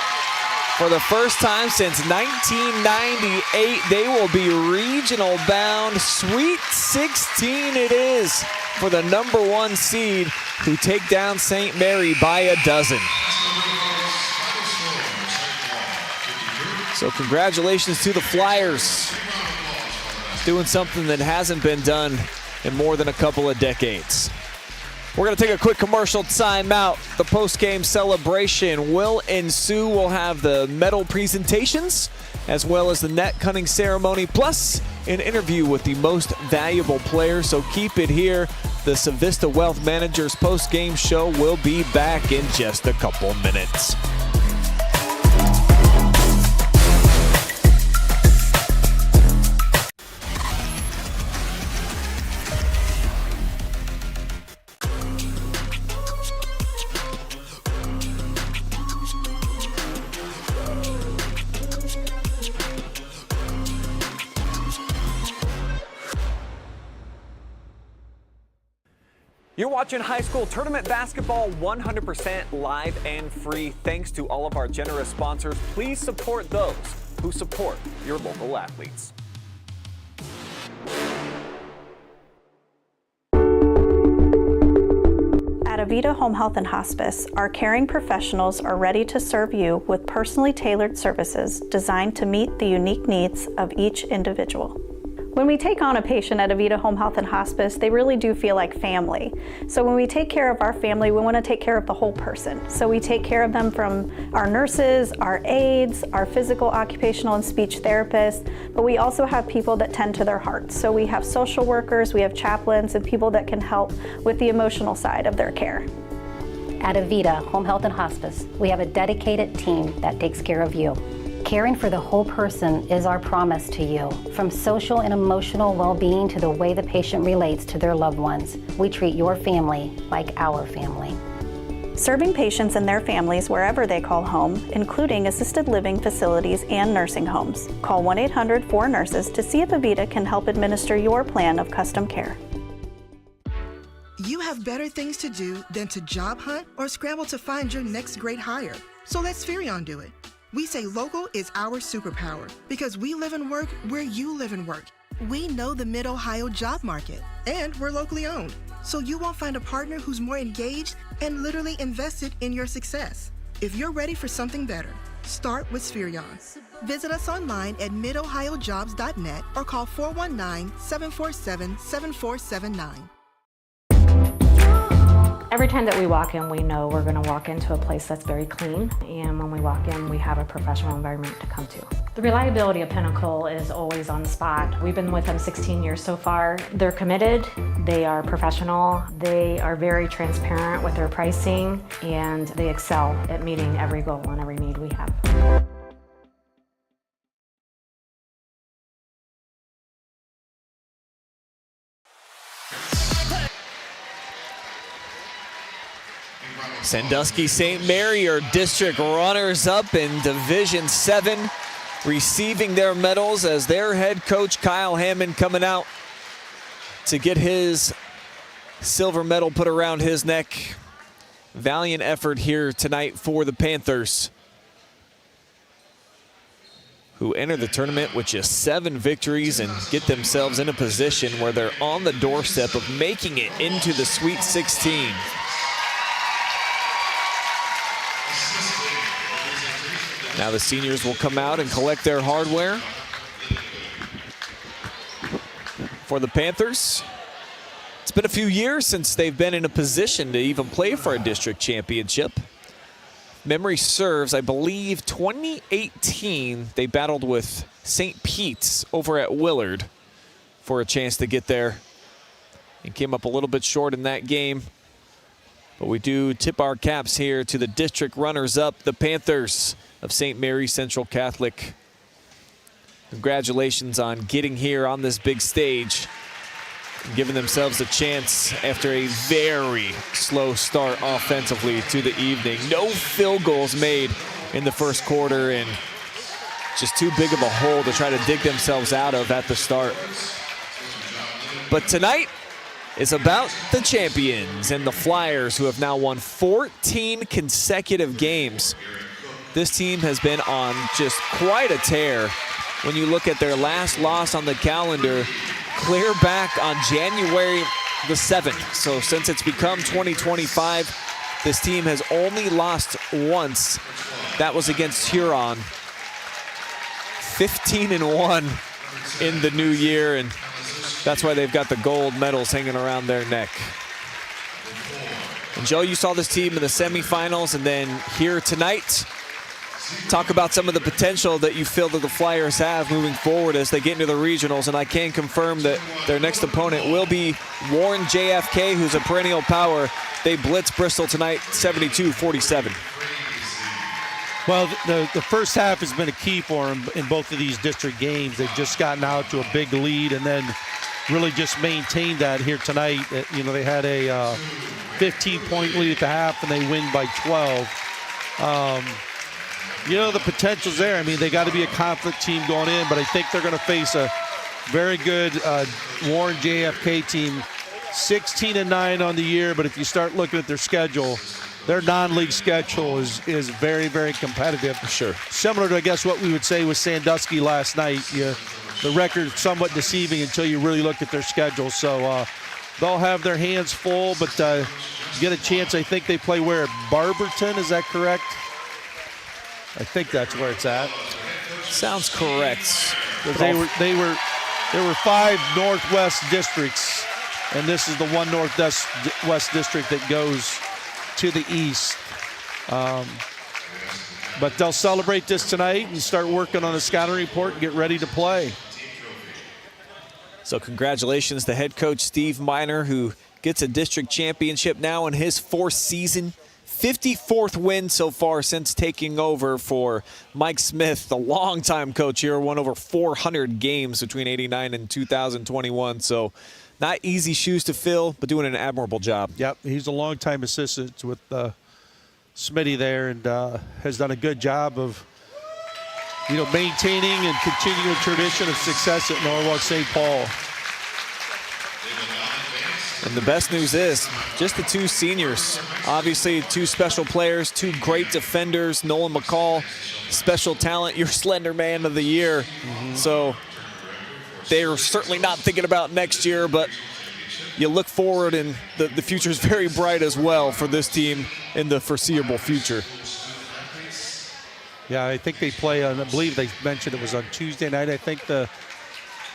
for the first time since 1998, they will be regional bound. Sweet 16 it is for the #1 seed, who take down St. Mary by a dozen. So congratulations to the Flyers, doing something that hasn't been done in more than a couple of decades. We're going to take a quick commercial timeout. The post-game celebration will ensue. We'll have the medal presentations as well as the net cutting ceremony, plus an interview with the most valuable player. So keep it here. The Civista Wealth Managers post-game show will be back in just a couple minutes. You're watching high school tournament basketball 100% live and free. Thanks to all of our generous sponsors. Please support those who support your local athletes. At Avita Home Health and Hospice, our caring professionals are ready to serve you with personally tailored services designed to meet the unique needs of each individual. When we take on a patient at Avita Home Health and Hospice, they really do feel like family. So when we take care of our family, we want to take care of the whole person. So we take care of them from our nurses, our aides, our physical, occupational, and speech therapists, but we also have people that tend to their hearts. So we have social workers, we have chaplains, and people that can help with the emotional side of their care. At Avita Home Health and Hospice, we have a dedicated team that takes care of you. Caring for the whole person is our promise to you. From social and emotional well-being to the way the patient relates to their loved ones, we treat your family like our family. Serving patients and their families wherever they call home, including assisted living facilities and nursing homes. Call 1-800-4NURSES to see if Avita can help administer your plan of custom care. You have better things to do than to job hunt or scramble to find your next great hire. So let Spherion do it. We say local is our superpower because we live and work where you live and work. We know the Mid-Ohio job market, and we're locally owned. So you won't find a partner who's more engaged and literally invested in your success. If you're ready for something better, start with Spherion. Visit us online at midohiojobs.net or call 419-747-7479. Every time that we walk in, we know we're going to walk into a place that's very clean, and when we walk in, we have a professional environment to come to. The reliability of Pinnacle is always on the spot. We've been with them 16 years so far. They're committed, they are professional, they are very transparent with their pricing, and they excel at meeting every goal and every need we have. Sandusky St. Mary are district runners-up in Division VII, receiving their medals as their head coach Kyle Hammond coming out to get his silver medal put around his neck. Valiant effort here tonight for the Panthers, who enter the tournament with just 7 victories and get themselves in a position where they're on the doorstep of making it into the Sweet 16. Now the seniors will come out and collect their hardware. For the Panthers, it's been a few years since they've been in a position to even play for a district championship. Memory serves, I believe 2018, they battled with St. Pete's over at Willard for a chance to get there and came up a little bit short in that game. But we do tip our caps here to the district runners-up, the Panthers of St. Mary's Central Catholic. Congratulations on getting here on this big stage and giving themselves a chance after a very slow start offensively to the evening. No field goals made in the first quarter and just too big of a hole to try to dig themselves out of at the start. But tonight is about the champions and the Flyers, who have now won 14 consecutive games. This team has been on just quite a tear. When you look at their last loss on the calendar, clear back on January the 7th. So since it's become 2025, this team has only lost once. That was against Huron. 15-1 in the new year, and that's why they've got the gold medals hanging around their neck. And Joe, you saw this team in the semifinals and then here tonight. Talk about some of the potential that you feel that the Flyers have moving forward as they get into the regionals, and I can confirm that their next opponent will be Warren JFK, who's a perennial power. They blitz Bristol tonight, 72-47. Well, the first half has been a key for them in both of these district games. They've just gotten out to a big lead and then really just maintained that here tonight. You know, they had a 15-point lead at the half and they win by 12. You know, the potential's there. I mean, they got to be a confident team going in, but I think they're going to face a very good Warren JFK team. 16-9 on the year, but if you start looking at their schedule, their non-league schedule is very, very competitive. Sure. Similar to, I guess, what we would say with Sandusky last night. The record's somewhat deceiving until you really look at their schedule. So they'll have their hands full, but get a chance. I think they play where? Barberton, is that correct? I think that's where it's at. Sounds correct. There were 5 Northwest districts, and this is the one Northwest district that goes to the east. But they'll celebrate this tonight and start working on the scouting report and get ready to play. So congratulations to head coach Steve Miner, who gets a district championship now in his 4th season. 54th win so far since taking over for Mike Smith, the longtime coach here, won over 400 games between '89 and 2021. So not easy shoes to fill, but doing an admirable job. Yep, he's a longtime assistant with Smitty there, and has done a good job of, you know, maintaining and continuing a tradition of success at Norwalk St. Paul. And the best news is just the 2 seniors. Obviously, 2 special players, 2 great defenders. Nolan McCall, special talent, your slender man of the year. So they're certainly not thinking about next year, but you look forward and the future is very bright as well for this team in the foreseeable future. Yeah, I think they play on, I believe they mentioned it was on Tuesday night. I think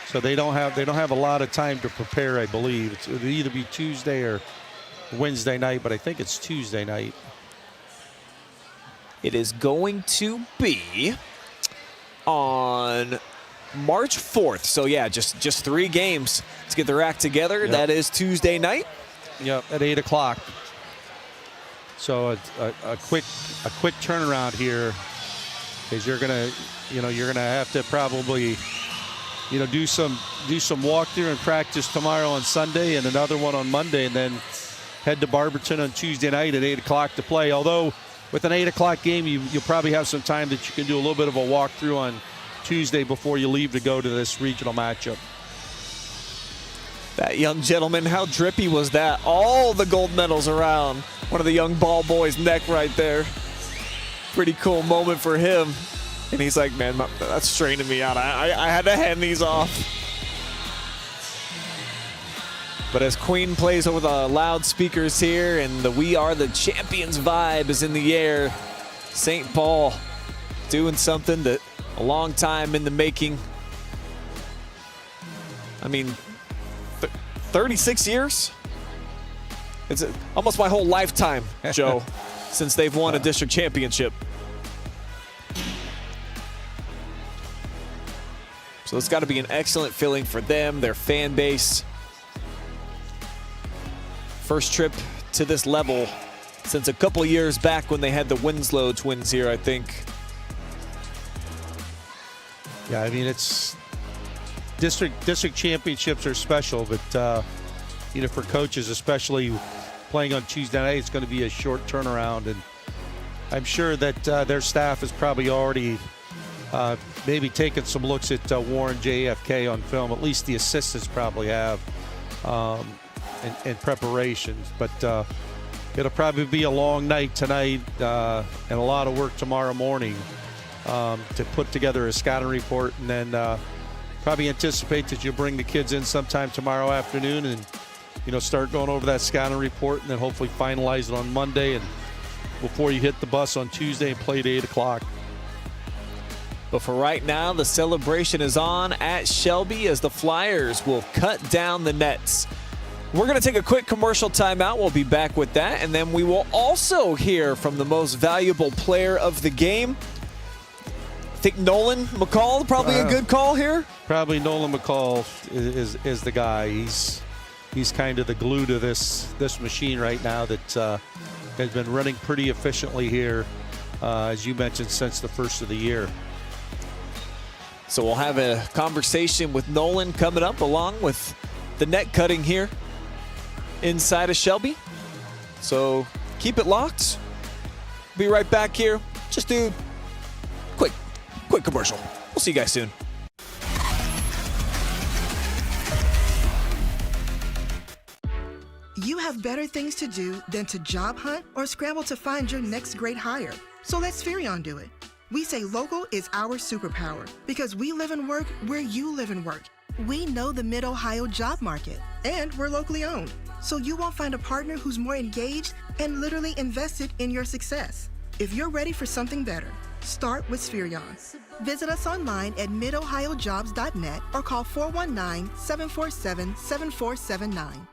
so they don't have a lot of time to prepare, I believe. It'll either be Tuesday or Wednesday night, but I think it's Tuesday night. It is going to be on March 4th. So yeah, just 3 games to get their act together. Yep. That is Tuesday night. Yep, at 8 o'clock. So a quick turnaround here, because you're gonna have to probably, you know, do some walkthrough and practice tomorrow on Sunday and another one on Monday, and then head to Barberton on Tuesday night at 8 o'clock to play. Although with an 8 o'clock game, you'll probably have some time that you can do a little bit of a walkthrough on Tuesday before you leave to go to this regional matchup. That young gentleman, how drippy was that? All the gold medals around one of the young ball boys' neck right there. Pretty cool moment for him. And he's like, man, that's straining me out. I had to hand these off. But as Queen plays over the loudspeakers here and the "We Are the Champions" vibe is in the air, St. Paul doing something that a long time in the making. I mean, 36 years? It's almost my whole lifetime, Joe, since they've won a district championship. So it's got to be an excellent feeling for them, their fan base. First trip to this level since a couple years back when they had the Winslow twins here, I think. Yeah, I mean, it's district championships are special, but you know, for coaches, especially playing on Tuesday night, it's going to be a short turnaround, and I'm sure that their staff has probably already maybe taken some looks at Warren JFK on film. At least the assistants probably have in preparations, but it'll probably be a long night tonight and a lot of work tomorrow morning to put together a scouting report, and then probably anticipate that you'll bring the kids in sometime tomorrow afternoon and, you know, start going over that scouting report, and then hopefully finalize it on Monday and before you hit the bus on Tuesday and play at 8 o'clock. But for right now, the celebration is on at Shelby as the Flyers will cut down the nets. We're going to take a quick commercial timeout. We'll be back with that, and then we will also hear from the most valuable player of the game. I think Nolan McCall, probably a good call here. Probably Nolan McCall is the guy. He's kind of the glue to this machine right now that has been running pretty efficiently here, as you mentioned, since the first of the year. So we'll have a conversation with Nolan coming up, along with the net cutting here inside of Shelby. So keep it locked. Be right back here. Just do quick commercial. We'll see you guys soon. You have better things to do than to job hunt or scramble to find your next great hire. So let Spherion do it. We say local is our superpower because we live and work where you live and work. We know the Mid-Ohio job market, and we're locally owned. So you won't find a partner who's more engaged and literally invested in your success. If you're ready for something better, start with Spherion. Visit us online at midohiojobs.net or call 419-747-7479.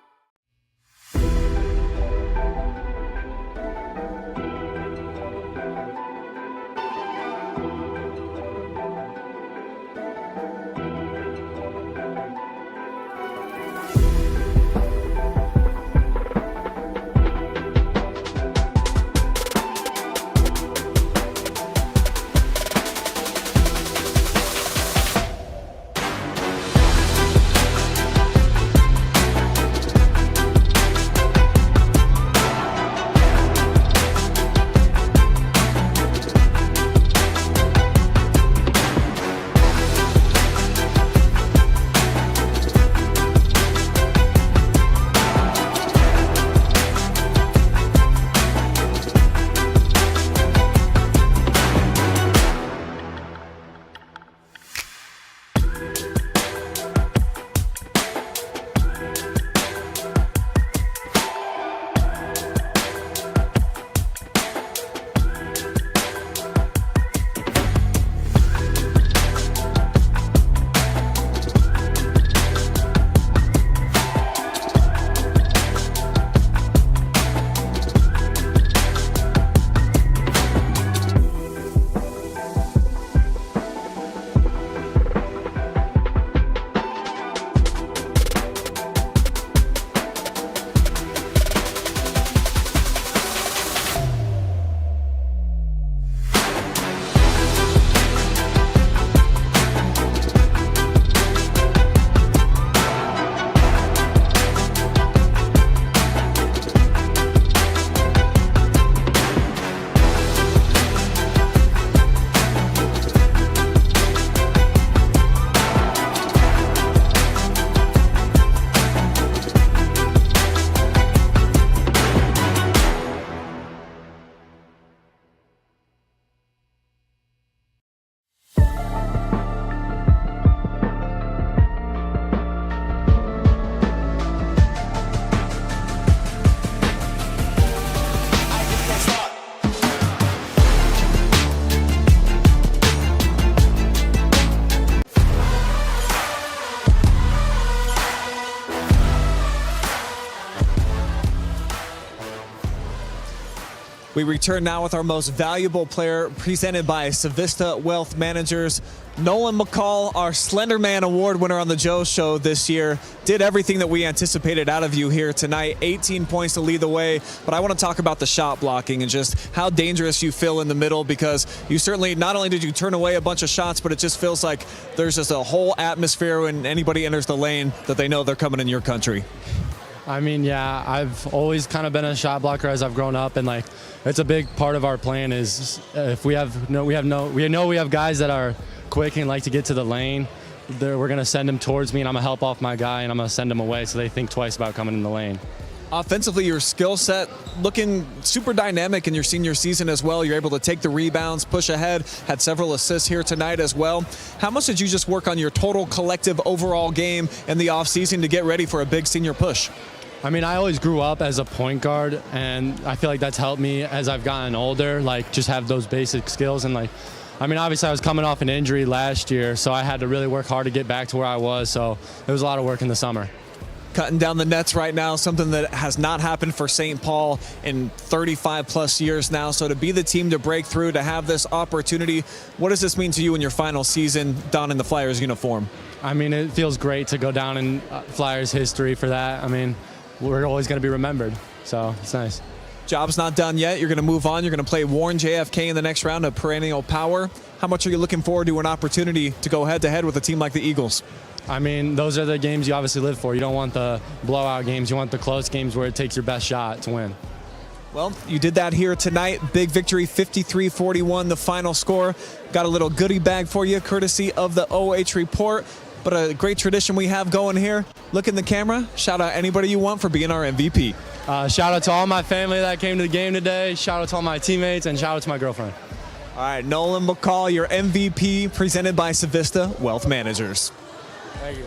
We return now with our most valuable player, presented by Civista Wealth Managers. Nolan McCall, our Slender Man Award winner on the Joe Show this year, did everything that we anticipated out of you here tonight. 18 points to lead the way, but I want to talk about the shot blocking and just how dangerous you feel in the middle, because you certainly, not only did you turn away a bunch of shots, but it just feels like there's just a whole atmosphere when anybody enters the lane that they know they're coming in your country. I mean, yeah, I've always kind of been a shot blocker as I've grown up, and like it's a big part of our plan is if we know we have guys that are quick and like to get to the lane, we're gonna send them towards me, and I'm gonna help off my guy, and I'm gonna send them away so they think twice about coming in the lane. Offensively, your skill set looking super dynamic in your senior season as well. You're able to take the rebounds, push ahead, had several assists here tonight as well. How much did you just work on your total collective overall game in the offseason to get ready for a big senior push? I mean, I always grew up as a point guard, and I feel like that's helped me as I've gotten older, like just have those basic skills. And like, I mean, obviously I was coming off an injury last year, so I had to really work hard to get back to where I was. So it was a lot of work in the summer. Cutting down the nets right now, something that has not happened for St. Paul in 35 plus years now. So to be the team to break through, to have this opportunity, what does this mean to you in your final season donning the Flyers uniform? I mean, it feels great to go down in Flyers history for that. I mean, we're always going to be remembered, so it's nice. Job's not done yet. You're going to move on. You're going to play Warren JFK in the next round of Perennial Power. How much are you looking forward to an opportunity to go head-to-head with a team like the Eagles? I mean, those are the games you obviously live for. You don't want the blowout games. You want the close games where it takes your best shot to win. Well, you did that here tonight. Big victory, 53-41, the final score. Got a little goodie bag for you, courtesy of the OH Report. But a great tradition we have going here. Look in the camera. Shout out anybody you want for being our MVP. Shout out to all my family that came to the game today. Shout out to all my teammates, and shout out to my girlfriend. All right, Nolan McCall, your MVP, presented by Civista Wealth Managers. Thank you.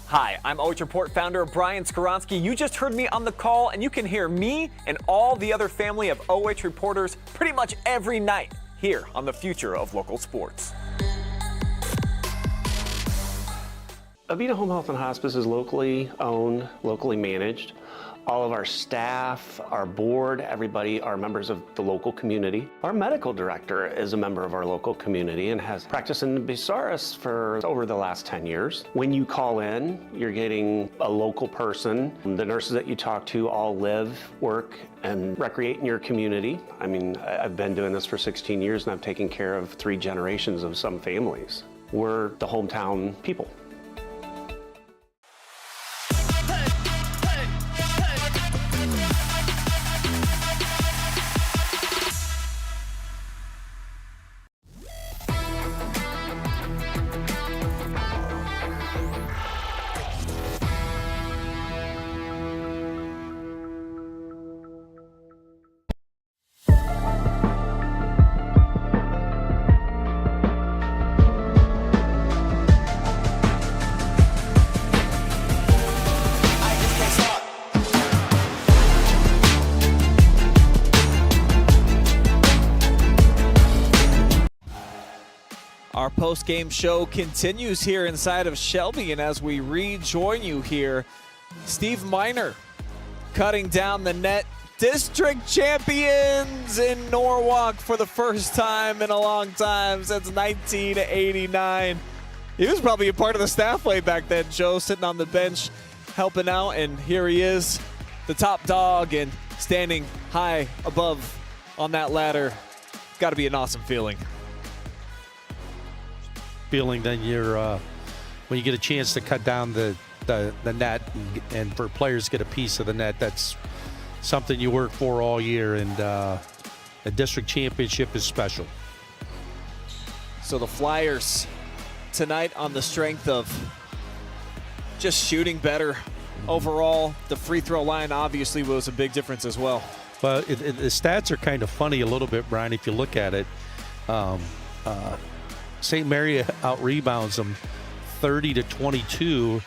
Hi, I'm OH Report founder Brian Skowronski. You just heard me on the call, and you can hear me and all the other family of OH reporters pretty much every night here on the future of local sports. Avita Home Health and Hospice is locally owned, locally managed. All of our staff, our board, everybody are members of the local community. Our medical director is a member of our local community and has practiced in Bucyrus for over the last 10 years. When you call in, you're getting a local person. The nurses that you talk to all live, work, and recreate in your community. I mean, I've been doing this for 16 years and I've taken care of 3 generations of some families. We're the hometown people. Our post-game show continues here inside of Shelby, and as we rejoin you here, Steve Miner cutting down the net. District champions in Norwalk for the first time in a long time, since 1989. He was probably a part of the staff way back then, Joe, sitting on the bench helping out, and here he is, the top dog and standing high above on that ladder. Got to be an awesome feeling. Feeling that you're when you get a chance to cut down the net and for players to get a piece of the net, that's something you work for all year, and a district championship is special. So the Flyers tonight, on the strength of just shooting better overall, the free throw line obviously was a big difference as well. Well, the stats are kind of funny a little bit, Brian, if you look at it. St. Mary out-rebounds them 30-22,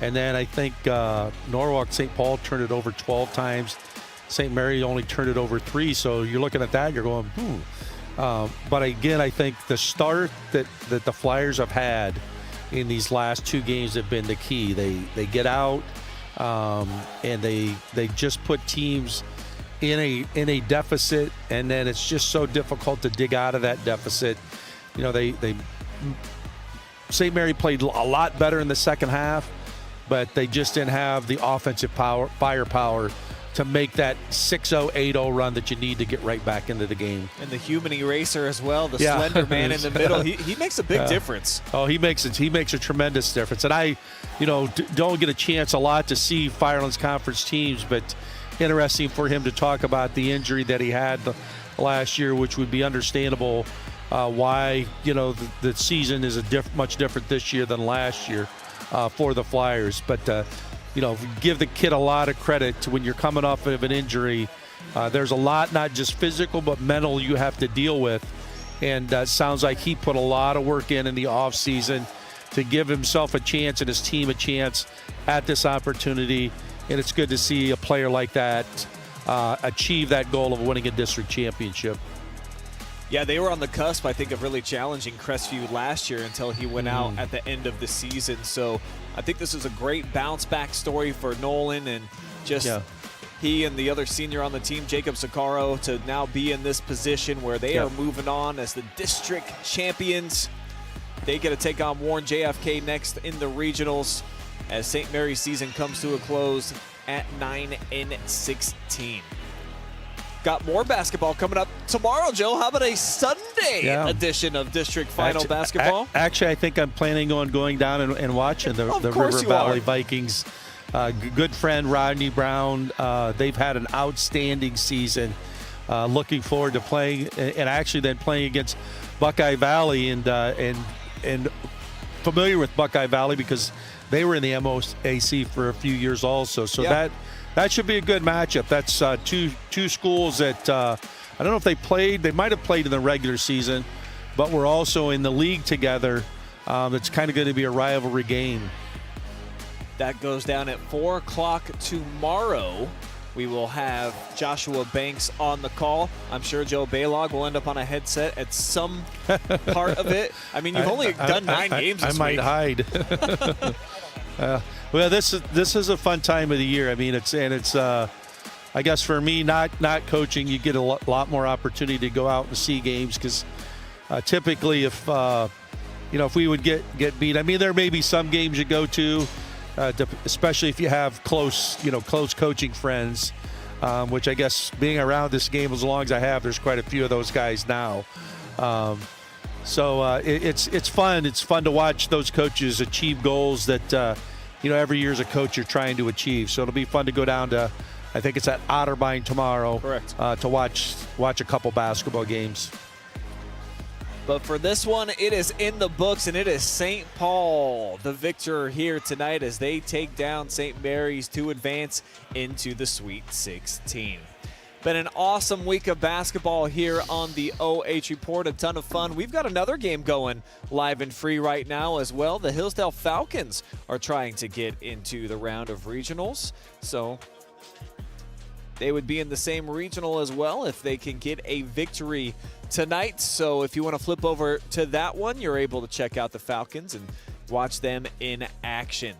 And then I think Norwalk St. Paul turned it over 12 times. St. Mary only turned it over 3. So you're looking at that, you're going, but again, I think the start that the Flyers have had in these last 2 games have been the key. They get out and they just put teams in a deficit, and then it's just so difficult to dig out of that deficit. You know, St. Mary played a lot better in the second half, but they just didn't have the offensive firepower to make that 6-0, 8-0 run that you need to get right back into the game. And the human eraser as well, the slender man in the middle, he makes a big difference. Oh, he makes a tremendous difference. And I, don't get a chance a lot to see Firelands Conference teams, but interesting for him to talk about the injury that he had last year, which would be understandable why, the season is much different this year than last year for the Flyers. But, give the kid a lot of credit when you're coming off of an injury. There's a lot, not just physical, but mental you have to deal with. And sounds like he put a lot of work in the offseason to give himself a chance and his team a chance at this opportunity. And it's good to see a player like that achieve that goal of winning a district championship. Yeah, they were on the cusp, I think, of really challenging Crestview last year until he went out at the end of the season. So I think this is a great bounce-back story for Nolan, and just he and the other senior on the team, Jacob Sakaro, to now be in this position where they are moving on as the district champions. They get to take on Warren JFK next in the regionals as St. Mary's season comes to a close at 9-16. Got more basketball coming up tomorrow, Joe. How about a Sunday edition of District Final basketball? Actually, I think I'm planning on going down and watching the River Valley Vikings. Good friend Rodney Brown. They've had an outstanding season. Looking forward to playing, and actually then playing against Buckeye Valley, and familiar with Buckeye Valley because they were in the MOAC for a few years also. So that should be a good matchup. That's two schools that I don't know if they played. They might have played in the regular season, but we're also in the league together. It's kind of going to be a rivalry game. That goes down at 4 o'clock tomorrow. We will have Joshua Banks on the call. I'm sure Joe Balogh will end up on a headset at some part of it. I mean, you've only done 9 games this week. I might hide. Well, this is a fun time of the year. I mean, it's I guess for me, not coaching, you get a lot more opportunity to go out and see games because typically if we would get beat, I mean, there may be some games you go to, especially if you have close coaching friends, which I guess being around this game as long as I have, there's quite a few of those guys now. So it's fun. It's fun to watch those coaches achieve goals that every year as a coach you're trying to achieve. So it'll be fun to go down to, I think it's at Otterbein tomorrow. Correct. To watch a couple basketball games. But for this one, it is in the books, and it is St. Paul, the victor here tonight as they take down St. Mary's to advance into the Sweet 16. Been an awesome week of basketball here on the OH Report. A ton of fun. We've got another game going live and free right now as well. The Hillsdale Falcons are trying to get into the round of regionals. So they would be in the same regional as well if they can get a victory tonight. So if you want to flip over to that one, you're able to check out the Falcons and watch them in action.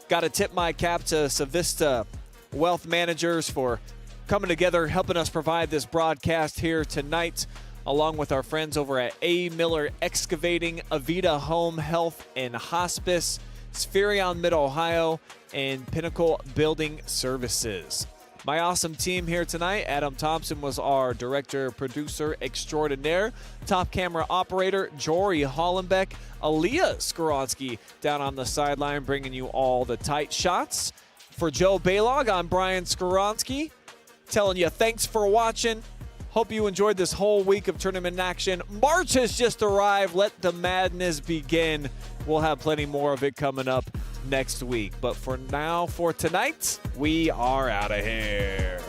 Got to tip my cap to Civista Wealth Managers for coming together, helping us provide this broadcast here tonight, along with our friends over at A. Miller Excavating, Avita Home Health and Hospice, Spherion Mid-Ohio, and Pinnacle Building Services. My awesome team here tonight. Adam Thompson was our director, producer extraordinaire. Top camera operator, Jory Hollenbeck. Aaliyah Skowronski down on the sideline, bringing you all the tight shots. For Joe Balogh, I'm Brian Skowronski, telling you thanks for watching. Hope you enjoyed this whole week of tournament action. March has just arrived. Let the madness begin. We'll have plenty more of it coming up next week. But for now, for tonight, we are out of here.